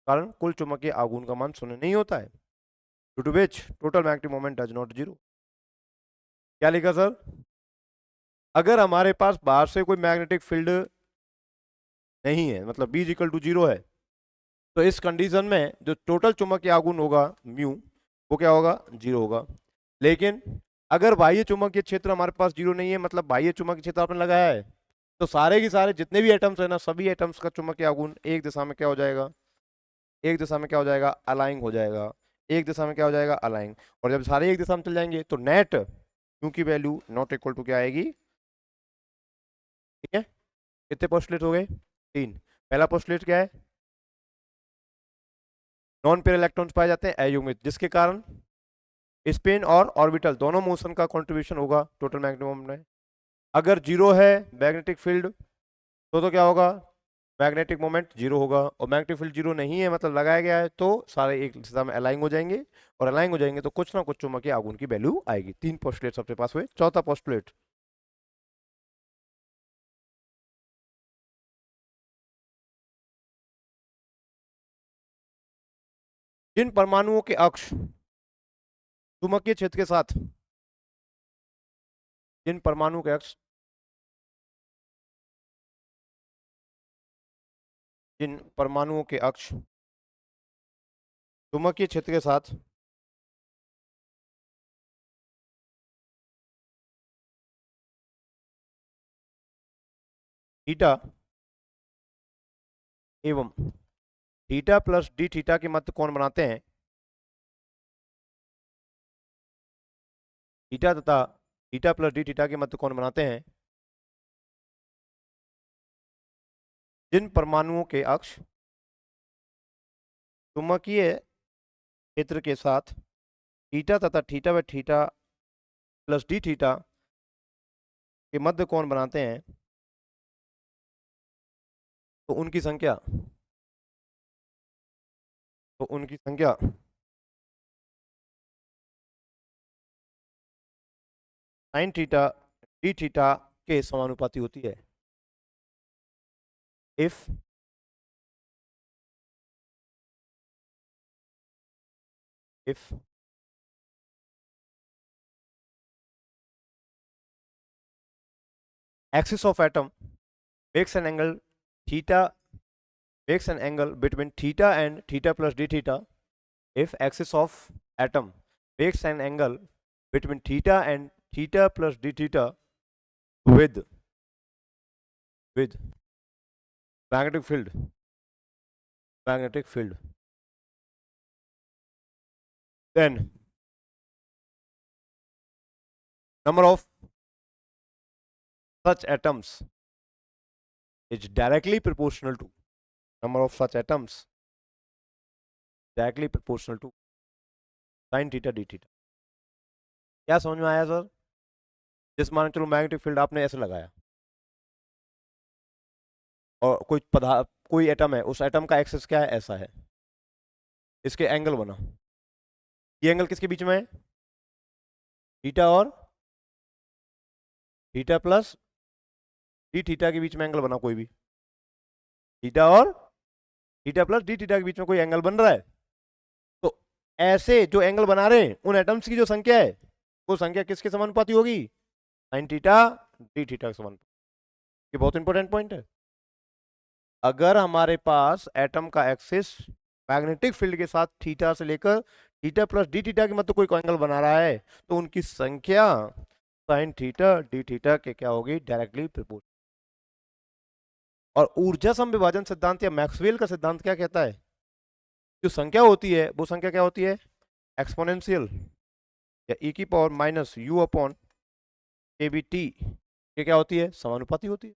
कारण कुल चुंबकीय आघूर्ण का मान शून्य नहीं होता है। Due to which total magnetic moment does not zero. क्या लिखा सर, अगर हमारे पास बाहर से कोई मैग्नेटिक फील्ड नहीं है, मतलब B इक्वल टू जीरो है, तो इस कंडीशन में जो टोटल चुंबकीय आघूर्ण होगा म्यू, वो क्या होगा, जीरो होगा। लेकिन अगर बाह्य चुंबकीय क्षेत्र हमारे पास जीरो नहीं है, मतलब बाह्य चुंबकीय क्षेत्र आपने लगाया है, तो सारे के सारे जितने भी एटम्स है ना, सभी एटम्स का चुंबकीय आघूर्ण एक दिशा में क्या हो जाएगा, एक दिशा में क्या हो जाएगा, अलाइंग हो जाएगा। एक दिशा में क्या हो जाएगा, अलाइंग। और जब सारे एक दिशा में चल जाएंगे तो नेट म्यू की वैल्यू नॉट इक्वल टू क्या आएगी। ठीक है, कितने पोस्टुलेट हो गए, 3। पहला पोस्टुलेट क्या है, नॉन पेयर इलेक्ट्रॉन्स पाए जाते हैं अयुग्मित, जिसके कारण स्पिन और ऑर्बिटल दोनों मोशन का कंट्रीब्यूशन होगा टोटल मैग्नेटिक मोमेंट में। अगर जीरो है मैग्नेटिक फील्ड, तो क्या होगा, मैग्नेटिक मोमेंट जीरो होगा। और मैग्नेटिक फील्ड जीरो नहीं है, मतलब लगाया गया है, तो सारे एक दिशा में अलाइन हो जाएंगे, और अलाइन हो जाएंगे तो कुछ ना कुछ चुंबकीय आघूर्ण की वैल्यू आएगी। 3 पोस्टुलेट अपने पास हुए। चौथा पोस्टुलेट, जिन परमाणुओं के अक्ष चुंबकीय क्षेत्र के साथ, जिन परमाणु के अक्ष, जिन परमाणुओं के अक्ष चुंबकीय क्षेत्र के साथ थीटा एवं थीटा प्लस डी थीटा के मध्य कोण बनाते हैं, थीटा तथा थीटा प्लस डी थीटा के मध्य कोण बनाते हैं, जिन परमाणुओं के अक्ष चुंबकीय क्षेत्र के साथ थीटा तथा थीटा व थीटा प्लस डी थीटा के मध्य कोण बनाते हैं, तो उनकी संख्या, तो उनकी संख्या साइन थीटा डी थीटा के समानुपाती होती है। If if axis of atom makes an angle theta, makes an angle between theta and theta plus d theta, if axis of atom makes an angle between theta and theta plus d theta with magnetic field, then number of such atoms is directly proportional to number of such atoms directly proportional to sin theta D theta. क्या समझ में आया sir? जिस मान चलो magnetic field आपने ऐसे लगाया और कोई एटम है, उस एटम का एक्सिस क्या है, ऐसा है, इसके एंगल बना, ये एंगल किसके बीच में है, थीटा और थीटा प्लस डी थीटा के बीच में एंगल बना, कोई भी थीटा और थीटा प्लस डी थीटा के बीच में कोई एंगल बन रहा है। तो ऐसे जो एंगल बना रहे हैं उन एटम्स की जो संख्या है वो संख्या किसके समानुपाती होगी, sin थीटा डी थीटा के समानुपाती। ये बहुत इंपॉर्टेंट पॉइंट है। अगर हमारे पास एटम का एक्सिस मैग्नेटिक फील्ड के साथ थीटा से लेकर थीटा प्लस डी थीटा के मध्य कोई एंगल बना रहा है तो उनकी संख्या sin थीटा डी थीटा के क्या होगी, डायरेक्टली प्रोपोर्शनल। और ऊर्जा समविभाजन सिद्धांत या मैक्सवेल का सिद्धांत क्या कहता है, जो संख्या होती है वो संख्या क्या होती है, एक्सपोनेंशियल या e की power minus u upon kbt ये क्या होती है, समानुपाती होती है।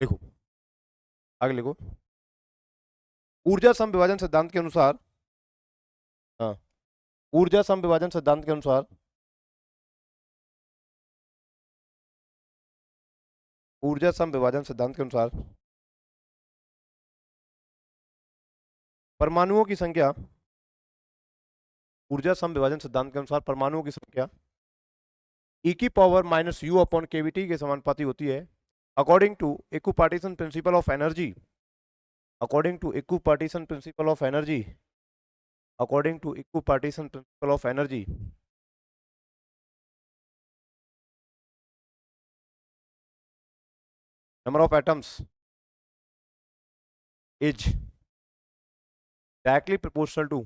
देखो आगे लिखो, ऊर्जा समविभाजन सिद्धांत के अनुसार, हाँ, ऊर्जा समविभाजन सिद्धांत के अनुसार ऊर्जा समविभाजन सिद्धांत के अनुसार परमाणुओं की संख्या, ऊर्जा समविभाजन सिद्धांत के अनुसार परमाणुओं की संख्या e की power minus u upon KVT के समानुपाती होती है, according to equipartition principle of energy, according to equipartition principle of energy, according to equipartition principle of energy. number of atoms is directly proportional to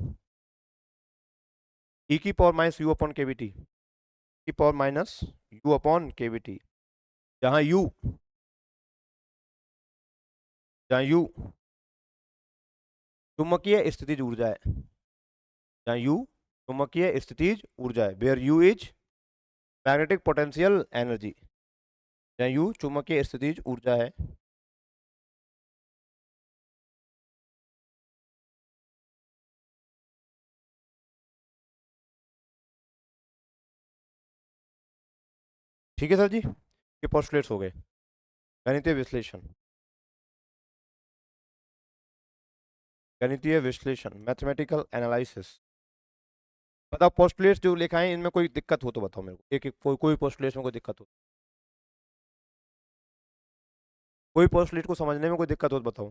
e की power minus u upon KVT, की power minus u upon KVT, जहां u चुंबकीय स्थितिज ऊर्जा है, जहां u चुंबकीय स्थितिज ऊर्जा है, where u is magnetic potential energy, जहां u चुंबकीय स्थितिज ऊर्जा है। ठीक है सर जी, ये पोस्टुलेट्स हो गए। गणितीय विश्लेषण, गणितीय विश्लेषण, मैथमेटिकल एनालिसिस। बताओ पोस्टुलेट्स जो लिखा है इनमें कोई दिक्कत हो तो बताओ मेरे को, एक एक कोई पोस्टुलेट्स में कोई दिक्कत हो, कोई पोस्टुलेट को समझने में कोई दिक्कत हो तो बताओ,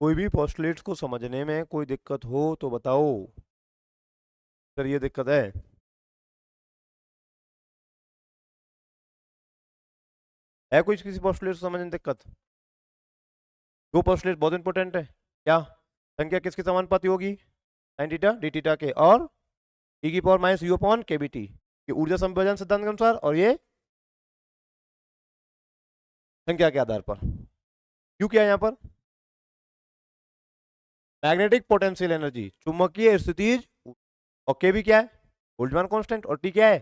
कोई भी पोस्टुलेट्स को समझने में कोई दिक्कत हो तो बताओ सर, ये दिक्कत है। कोई किसी पोस्टुलेट को समझने में दिक्कत? दो पोस्टुलेट बहुत इंपॉर्टेंट है, क्या संख्या किसके समानुपाती होगी, sin थीटा डी थीटा के, और e की power minus u upon KVT, ये ऊर्जा समविभाजन सिद्धांत के अनुसार, और ये संख्या के आधार पर। क्यों क्या है यहाँ पर, मैग्नेटिक पोटेंशियल एनर्जी, चुंबकीय स्थितिज, और के भी क्या है, बोल्ट्जमान कांस्टेंट, और टी क्या है,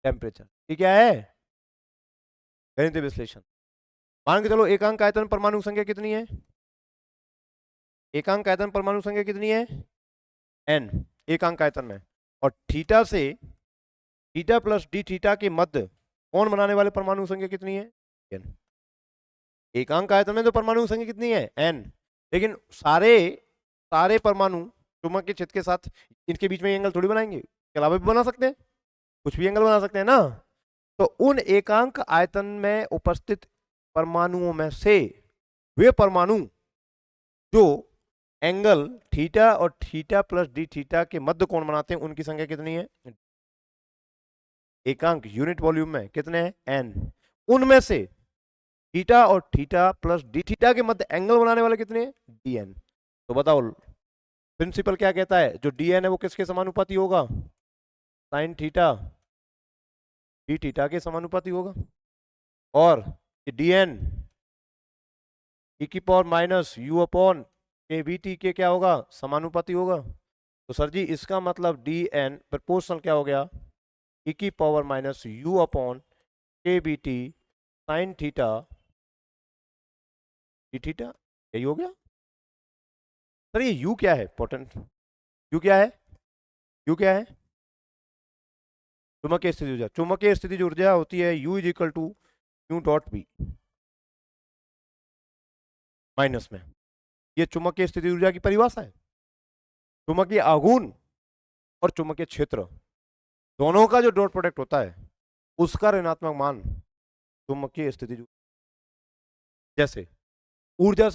टेम्परेचर। टी क्या है, गणितीय विश्लेषण। मान के चलो एकांक आयतन परमाणु संख्या कितनी है, एकांक आयतन परमाणु संख्या कितनी है, n एकांक आयतन में, और थीटा से थीटा प्लस डी थीटा के मध्य कौन बनाने वाले परमाणु संख्या कितनी है, n। एकांक आयतन में तो परमाणु संख्या कितनी है, n, लेकिन सारे परमाणु चुंबक के क्षेत्र के साथ इनके बीच में एंगल थोड़ी बनाएंगे, इसके अलावा भी बना सकते हैं, कुछ भी एंगल बना सकते हैं ना। तो उन एकांक आयतन में उपस्थित परमाणुओं में से वे परमाणु जो एंगल थीटा और थीटा प्लस डी थीटा के मध्य कोण बनाते हैं उनकी संख्या कितनी है? एकांक यूनिट वॉल्यूम में कितने हैं? एन। उनमें से थीटा और थीटा प्लस डी थीटा के मध्य एंगल बनाने वाले कितने हैं? D N. तो बताओ प्रिंसिपल क्या कहता है, जो डी एन है वो किसके समानुपाती होगा? साइन थीटा डी थीटा के समानुपाती होगा। और डी एन ई की पावर माइनस यू अपॉन के वी टी के क्या होगा? समानुपाती होगा। तो सर जी इसका मतलब डी एन प्रपोर्शनल क्या हो गया? ई की power minus U upon K B T sine theta D theta, यही हो गया। सर ये यू क्या है? पोटेंट यू क्या है? यू क्या है? चुंबकीय स्थिति ऊर्जा। चुंबकीय स्थिति जो ऊर्जा होती है U is equal to U dot B minus में। ये चुंबकीय स्थिति ऊर्जा की परिभाषा है। चुंबकीय आघूर्ण और चुंबकीय क्षेत्र दोनों का जो डॉट प्रोडक्ट होता है उसका ऋणात्मक मान चुंबकीय स्थिति। जैसे ऊर्जा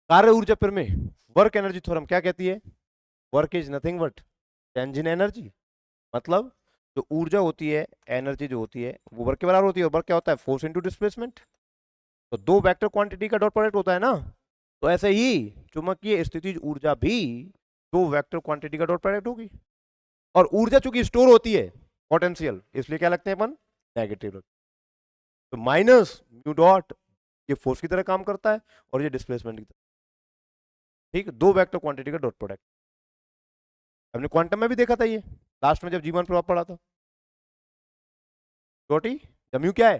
कार्य ऊर्जा प्रमेय वर्क एनर्जी थ्योरम क्या कहती है? Work is nothing but change in energy. मतलब जो ऊर्जा होती है, एनर्जी जो होती है वो वर्क के बराबर होती है। और वर्क क्या होता है? Force into displacement. तो दो वेक्टर क्वांटिटी का डॉट प्रोडक्ट होता है ना। तो ऐसे ही चुंबकीय स्थितिज ऊर्जा भी दो वेक्टर क्वांटिटी का डॉट प्रोडक्ट होगी। और ऊर्जा चूंकि स्टोर होती है पोटेंशियल, इसलिए क्या लगते हैं अपन? नेगेटिव। तो माइनस म्यू डॉट ये फोर्स की तरह काम करता है और ये डिस्प्लेसमेंट की तरह। ठीक, दो वेक्टर क्वांटिटी का डॉट प्रोडक्ट। हमने क्वांटम में भी देखा था ये लास्ट में जब जीवन प्रभाव पढ़ा था। छोटी म्यू क्या है?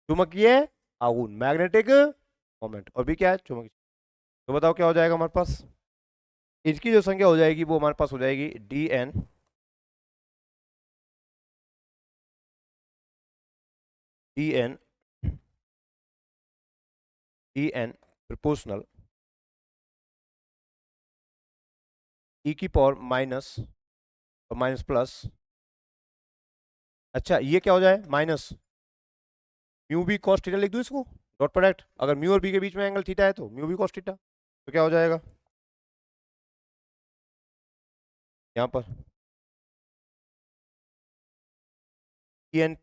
चुंबकीय आघूर्ण मैग्नेटिक मोमेंट। और भी क्या है? चुंबकीय। तो बताओ क्या हो जाएगा हमारे पास? इसकी जो संख्या हो जाएगी वो हमारे पास हो जाएगी D N D N D N proportional E की पावर माइनस और माइनस प्लस। अच्छा ये क्या हो जाए? Minus mu B cos theta लिख दूं इसको डॉट प्रोडक्ट। अगर म्यू और बी के बीच में एंगल थीटा है तो म्यू बी कॉस थीटा। तो क्या हो जाएगा यहाँ पर? ई एन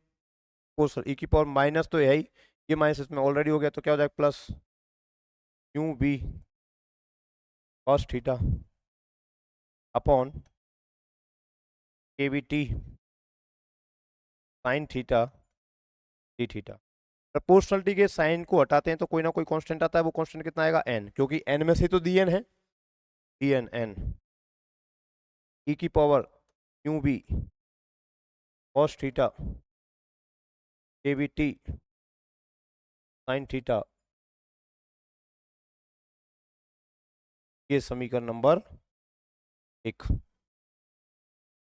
कोस ई की पावर माइनस तो यही, ये माइनस इसमें ऑलरेडी हो गया तो क्या हो जाएगा? Plus mu B cos theta upon K B T sine theta D theta. Proportionality के साइन को हटाते हैं तो कोई ना कोई कांस्टेंट आता है। वो कांस्टेंट कितना आएगा? एन, क्योंकि एन में से तो डी एन है। डी एन एन ई की power mu B cos theta K B T sine theta. ये समीकरण नंबर 1।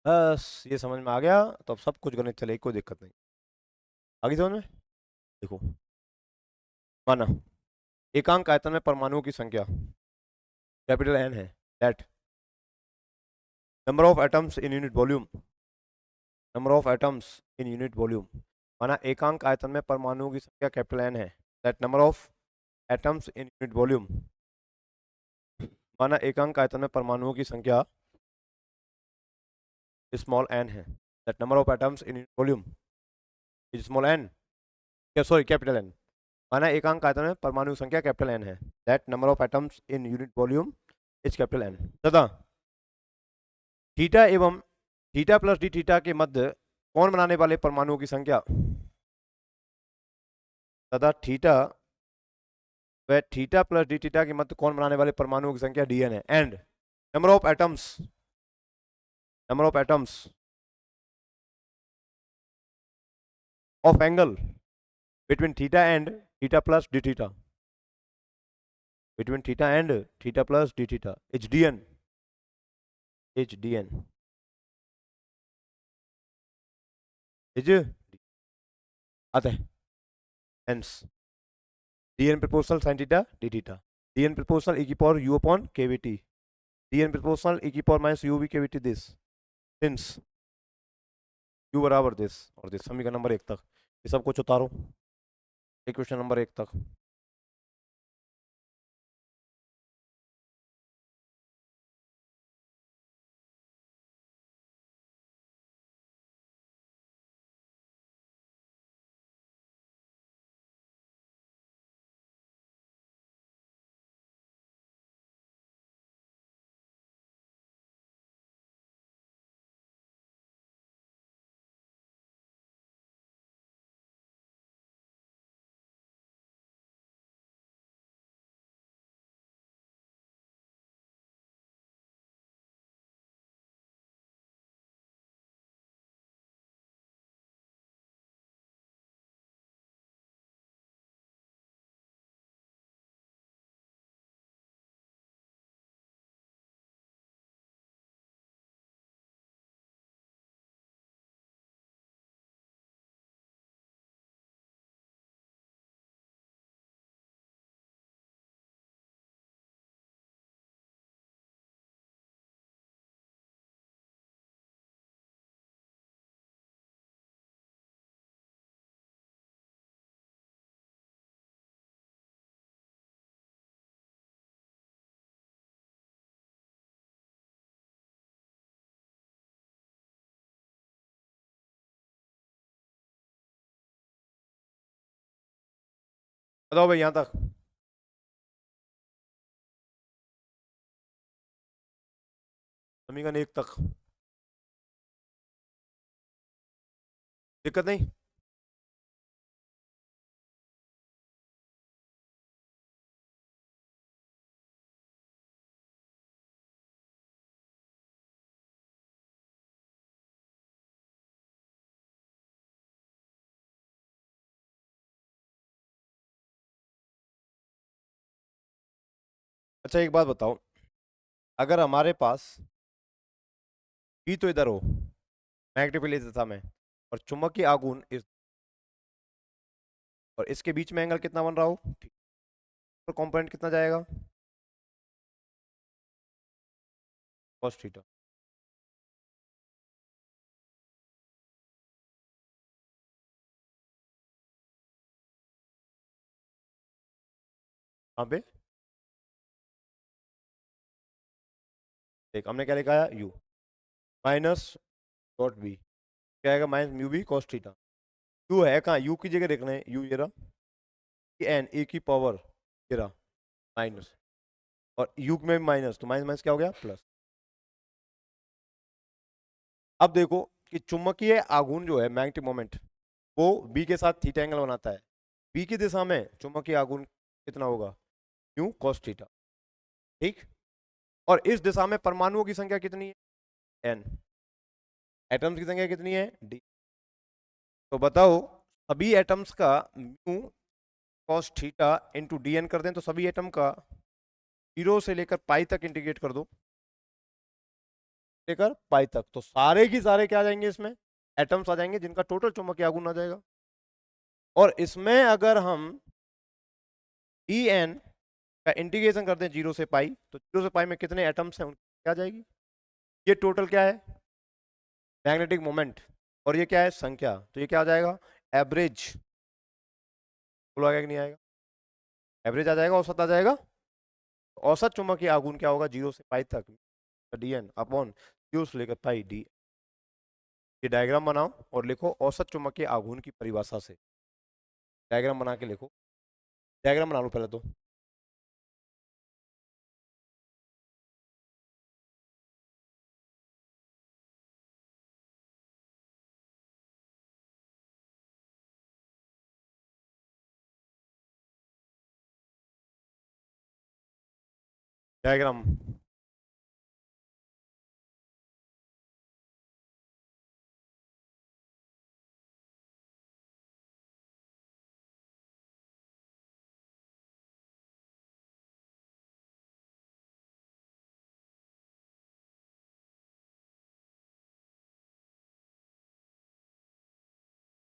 बस ये समझ में आ गया तो अब सब कुछ गणित चले, कोई दिक्कत नहीं। आगे समझ में देखो, माना एकांक आयतन में परमाणुओं की संख्या कैपिटल एन है, that number of atoms in unit volume, number of atoms in unit volume. माना एकांक आयतन में परमाणुओं की संख्या कैपिटल एन है, that number of atoms in unit volume. माना एकांक आयतन में परमाणुओं की संख्या स्मॉल एन है, that number of atoms in unit volume is small N, sorry capital N. माना एकांक आयतन में परमाणु संख्या कैपिटल एन है, that number of atoms in unit volume is capital N. तथा थीटा एवं थीटा प्लस डी थीटा के मध्य कोण बनाने वाले परमाणुओं की संख्या, तथा थीटा व थीटा प्लस डी थीटा के मध्य कोण बनाने वाले परमाणुओं की संख्या डी एन है। And number of atoms of angle between theta and theta plus D theta, between theta and theta plus d theta is dn, आता है hence dn proportional sin theta d theta, dn proportional e की power u upon kVt, dn proportional e की power minus uv kVt this, since u बराबर this और this। समीकरण number 1 तक ये सब कुछ उतारो। क्वेश्चन नंबर 1 तक। बताओ भाई यहाँ तक। समीकरण 1 तक दिक्कत नहीं। अच्छा एक बात बताओ, अगर हमारे पास बी तो इधर हो मैग्नेटिक फील्ड इस दिशा में, और चुंबकीय आघूर्ण इस, और इसके बीच में एंगल कितना बन रहा हो, ठीक, तो कंपोनेंट कितना जाएगा, cos थीटा। यहाँ पे देख हमने क्या लिखा है, u माइनस डॉट बी, क्या आएगा, minus mu B cos theta. u है कहाँ, u की जगह देखना है, u ये रहा, एन ए की पावर ये रहा माइनस, और u में भी माइनस, तो माइनस माइनस क्या हो गया, प्लस। अब देखो कि चुंबकीय आघूर्ण जो है मैग्नेटिक मोमेंट, वो बी के साथ थीटा एंगल बनाता है। बी की दिशा में चुंबकीय आघूर्ण कितना होगा, न्यू cos थीटा, ठीक। और इस दिशा में परमाणुओं की संख्या कितनी है, n, एटम्स की संख्या कितनी है, d। तो बताओ सभी एटम्स का mu cos theta into D N कर दें, तो सभी एटम का 0 से लेकर पाई तक इंटीग्रेट कर दो, लेकर पाई तक, तो सारे की सारे क्या आ जाएंगे, इसमें एटम्स आ जाएंगे जिनका टोटल चुंबकीय आघूर्ण आ जाएगा। और इसमें अगर हम ई एन का इंटीग्रेशन करते हैं 0 से पाई, तो 0 से पाई में कितने एटम्स हैं उनकी क्या आ जाएगी, ये टोटल क्या है, मैग्नेटिक मोमेंट, और ये क्या है, संख्या, तो ये क्या आ जाएगा, एवरेज। बोलो आएगा कि नहीं आएगा, एवरेज आ जाएगा, औसत आ जाएगा। औसत चुंबकीय आघूर्ण क्या होगा, 0 से पाई तक डी एन अपॉन 0 से लेकर पाई डी। ये डायग्राम बनाओ और लिखो औसत चुंबकीय आघूर्ण की परिभाषा से, डायग्राम बना के लिखो, डायग्राम बना लो पहले तो। डायग्राम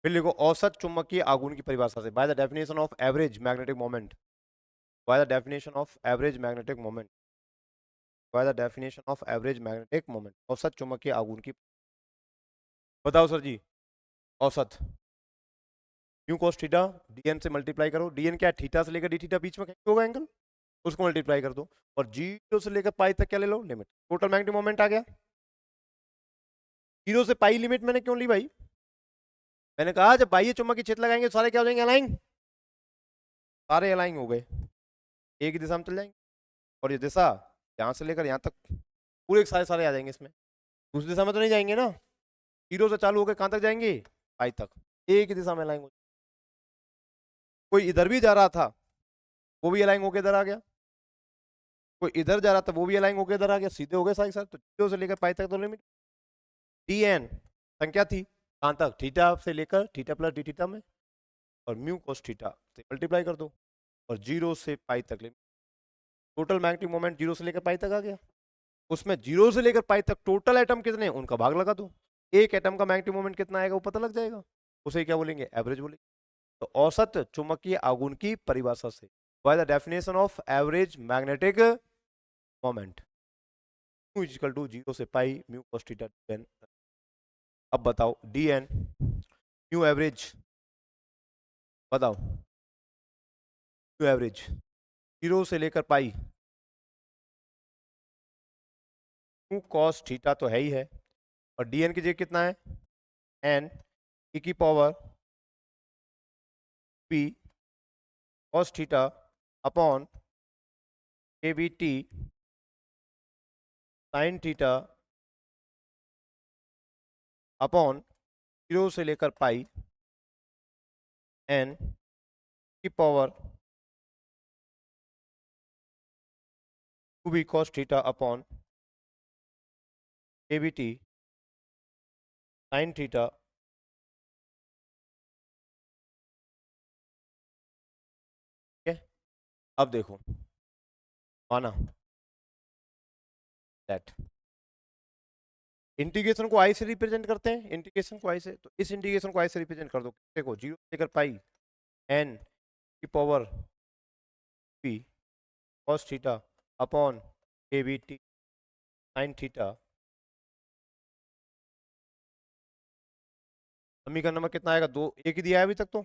फिर लिखो औसत चुंबकीय आघूर्ण की परिभाषा से, by the definition of average magnetic moment, bye the definition of average magnetic moment, bye the definition of average magnetic moment, औसत चुंबकीय आघूर्ण की। बताओ सर जी, औसत म्यू कॉस थीटा dn से मल्टीप्लाई करो, dn क्या है, थीटा से लेकर डी थीटा बीच में क्या होगा एंगल, उसको मल्टीप्लाई कर दो, और 0 से लेकर पाई तक क्या ले लो, लिमिट, टोटल मैग्नेटिक मोमेंट आ गया। 0 से पाई लिमिट मैंने क्यों ली भाई, मैंने कहा जब बाह्य चुंबकीय क्षेत्र लगाएंगे सारे क्या हो जाएंगे, अलाइन, सारे अलाइन हो गए, एक ही दिशा में चल जाएंगे, और ये दिशा यहाँ से लेकर यहाँ तक पूरे सारे सारे आ जाएंगे इसमें, दूसरी दिशा में तो नहीं जाएंगे ना, 0 से चालू होकर कहाँ तक जाएंगे, पाई तक, एक ही दिशा में अलाइन हो। कोई इधर भी जा रहा था वो भी अलाइन होकर इधर आ गया, कोई इधर जा रहा था वो भी अलाइन होकर इधर आ गया, सीधे हो गए सारे साथ, तो 0 से लेकर पाई तक तो लिमिट, dn संख्या थी कहाँ तक, थीटा से लेकर थीटा प्लस डी थीटा में, और म्यू कोस थीटा से मल्टीप्लाई कर दो, और 0 से पाई तक लिमिट, टोटल मैग्नेटिक मोमेंट 0 से लेकर पाई तक आ गया, उसमें 0 से लेकर पाई तक टोटल एटम कितने हैं उनका भाग लगा दो, एक एटम का मैग्नेटिक मोमेंट कितना आएगा वो पता लग जाएगा, उसे क्या बोलेंगे, एवरेज बोलेंगे। तो औसत चुंबकीय आघूर्ण की परिभाषा से, by the definition of average magnetic moment, mu equal to 0 से pi mu cos theta dn। अब बताओ dn म्यू एवरेज, बताओ म्यू एवरेज 0 से लेकर पाई, म्यू cos थीटा तो है ही है, और dn की जगह कितना है, n e की power p cos theta upon kbt sin theta upon 0 से लेकर पाई n की power 2b cos theta upon kbt sin theta. ठीक है, अब देखो माना दैट इंटीग्रेशन को आई से रिप्रेजेंट करते हैं, इंटीग्रेशन को आई से, तो इस इंटीग्रेशन को आई से रिप्रेजेंट कर दो, देखो 0 से लेकर पाई n की power p cos theta upon kbt sin theta. समीकरण नंबर कितना आएगा, दो, एक ही दिया है अभी तक, तो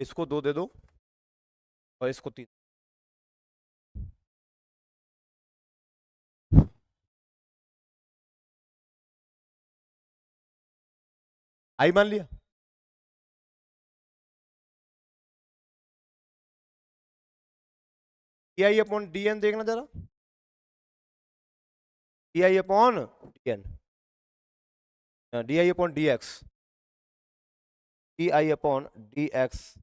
इसको 2 दे दो और इसको 3, आई मान लिया, D I upon D N, देखना जरा, D I upon D N, D I upon D X, D I upon D X,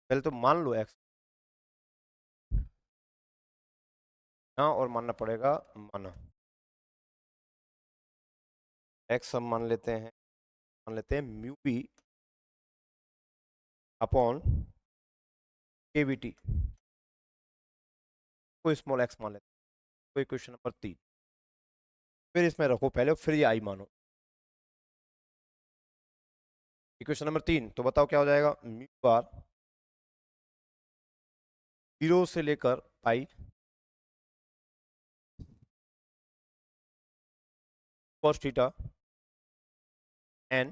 पहले तो मान लो एक्स, हाँ, और मानना पड़ेगा, माना एक्स हम मान लेते हैं, मान लेते हैं म्यू बी अपॉन केवीटी, कोई स्मॉल एक्स मान लेते हैं, कोई क्वेश्चन नंबर 3, फिर इसमें रखो पहले, फिर ये आई मानो, इक्वेशन नंबर 3, तो बताओ क्या हो जाएगा, म्यू बार 0 से लेकर पाई cos थीटा n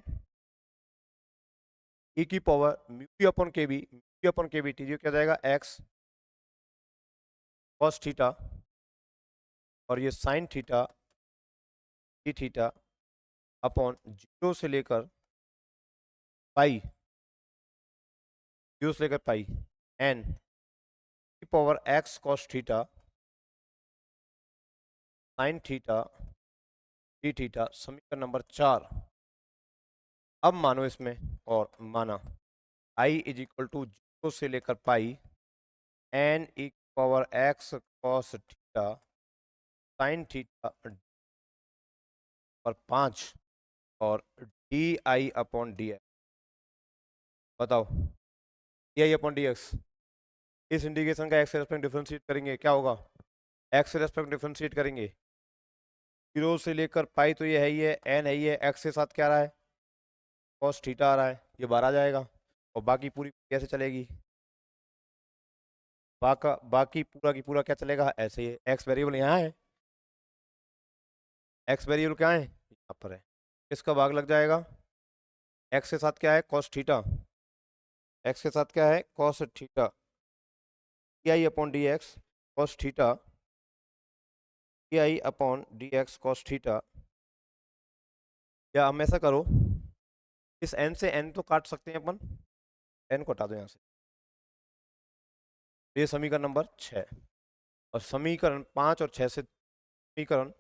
e की पावर म्यू अपॉन केबी, म्यू अपॉन केबी टी, जो क्या जाएगा x cos थीटा, और ये sin theta D theta upon 0 से लेकर पाई, 0 से लेकर पाई n की power x cos theta sin theta D theta, समीकरण नंबर 4। अब मानो इसमें, और माना i इज इक्वल टू 0 से लेकर पाई n e पावर x cos theta sin theta पर 5 और D I upon D X, बताओ D I upon D X, इस इंटीग्रेशन का एक्स के रेस्पेक्ट डिफरेंशिएट करेंगे, क्या होगा, एक्स के रेस्पेक्ट डिफरेंशिएट करेंगे, 0 से लेकर पाई तो ये है ही है, एन है ही है, एक्स के साथ क्या आ रहा है, cos थीटा आ रहा है, ये बाहर आ जाएगा, और बाकी पूरी कैसे चलेगी, बाकी पूरा की पूरा क्या चलेगा, ऐसे ही एक्स वेरिएबल यहाँ है, एक्स वेरिएबल क्या है यहाँ पर है, किसका भाग लग जाएगा, एक्स के साथ क्या है कॉस थीटा, एक्स के साथ क्या है cos theta, I upon D X cos theta, I upon D X cos theta. या हम ऐसा करो, इस एन से एन तो काट सकते हैं अपन, एन को हटा दो यहाँ से, ये समीकरण नंबर 6, और समीकरण 5 और 6 से समीकरण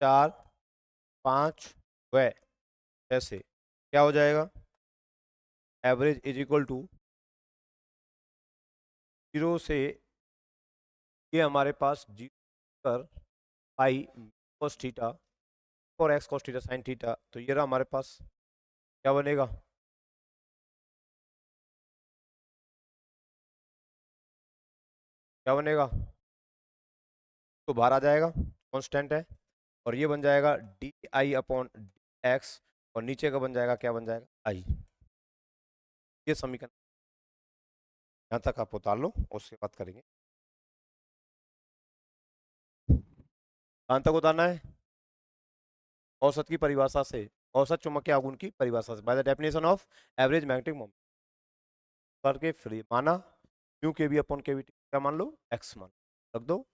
4 5 व 6 से क्या हो जाएगा, एवरेज इज इक्वल टू 0 से ये हमारे पास जी कर पाई कॉस थीटा और x cos theta sine theta, तो ये रहा हमारे पास, क्या बनेगा, क्या बनेगा, तो बाहर आ जाएगा, कांस्टेंट है, और ये बन जाएगा डी आई अपॉन एक्स, और नीचे का बन जाएगा, क्या बन जाएगा, आई। ये समीकरण यहाँ तक आप उतार लो, उसके बाद करेंगे, कहाँ तक उतारना है, औसत की परिभाषा से, औसत चुंबकीय आघूर्ण की परिभाषा से, by the definition of average magnetic moment करके फ्री माना, म्यू के बी अपॉन के बी क्या मान लो, एक्स मान रख दो।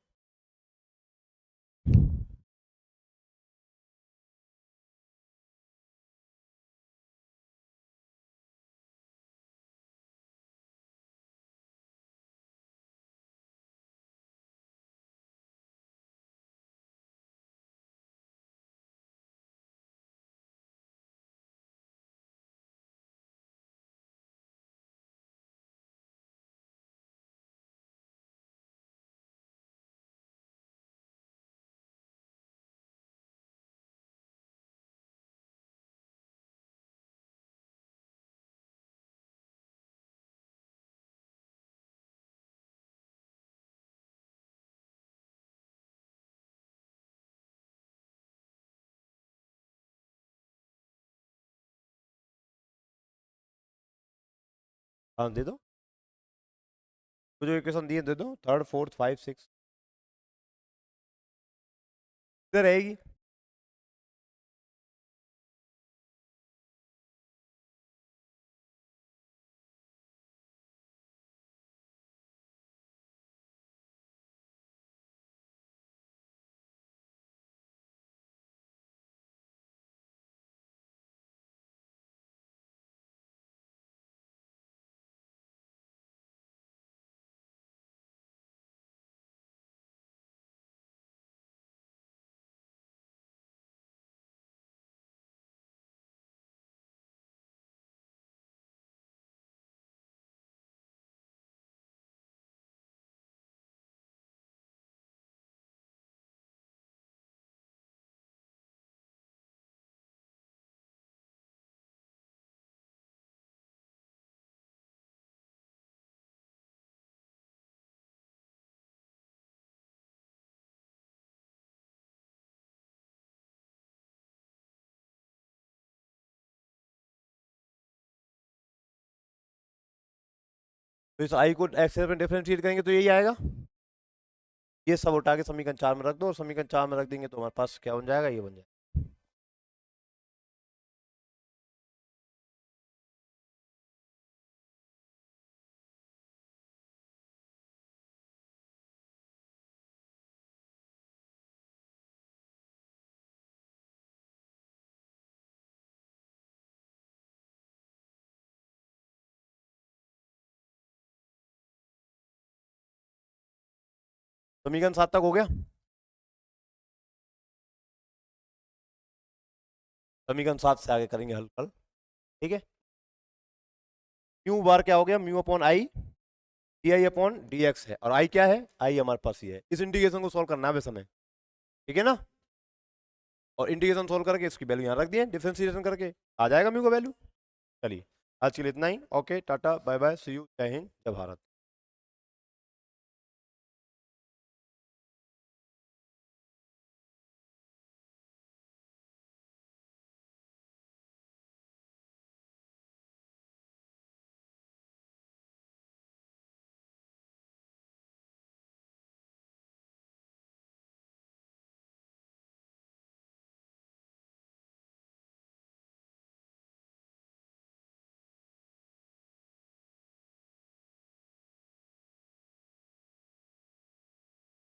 हाँ दे दो, तो जो इक्वेशन दिए दे दो, थर्ड फोर्थ 5 6 इधर रहेगी। तो इस आई को एक्स में डिफरेंशिएट करेंगे तो यही आएगा, ये सब उठा के समीकरण 4 में रख दो, और समीकरण 4 में रख देंगे तो हमारे पास क्या बन जाएगा, ये बन जाएगा। समीकरण 7 तक हो गया, समीकरण 7 से आगे करेंगे हल कल, ठीक है। म्यू बार क्या हो गया, mu upon I D I upon D x है, और आई क्या है, आई हमारे पास ही है, इस इंटीग्रेशन को सॉल्व करना है बस हमें, ठीक है ना, और इंटीग्रेशन सॉल्व करके इसकी वैल्यू यहाँ रख दिए, डिफरेंशिएशन करके आ जाएगा म्यू का वैल्यू। चलिए आज के लिए इतना ही, okay tata bye bye see you, Jai Hind जय भारत।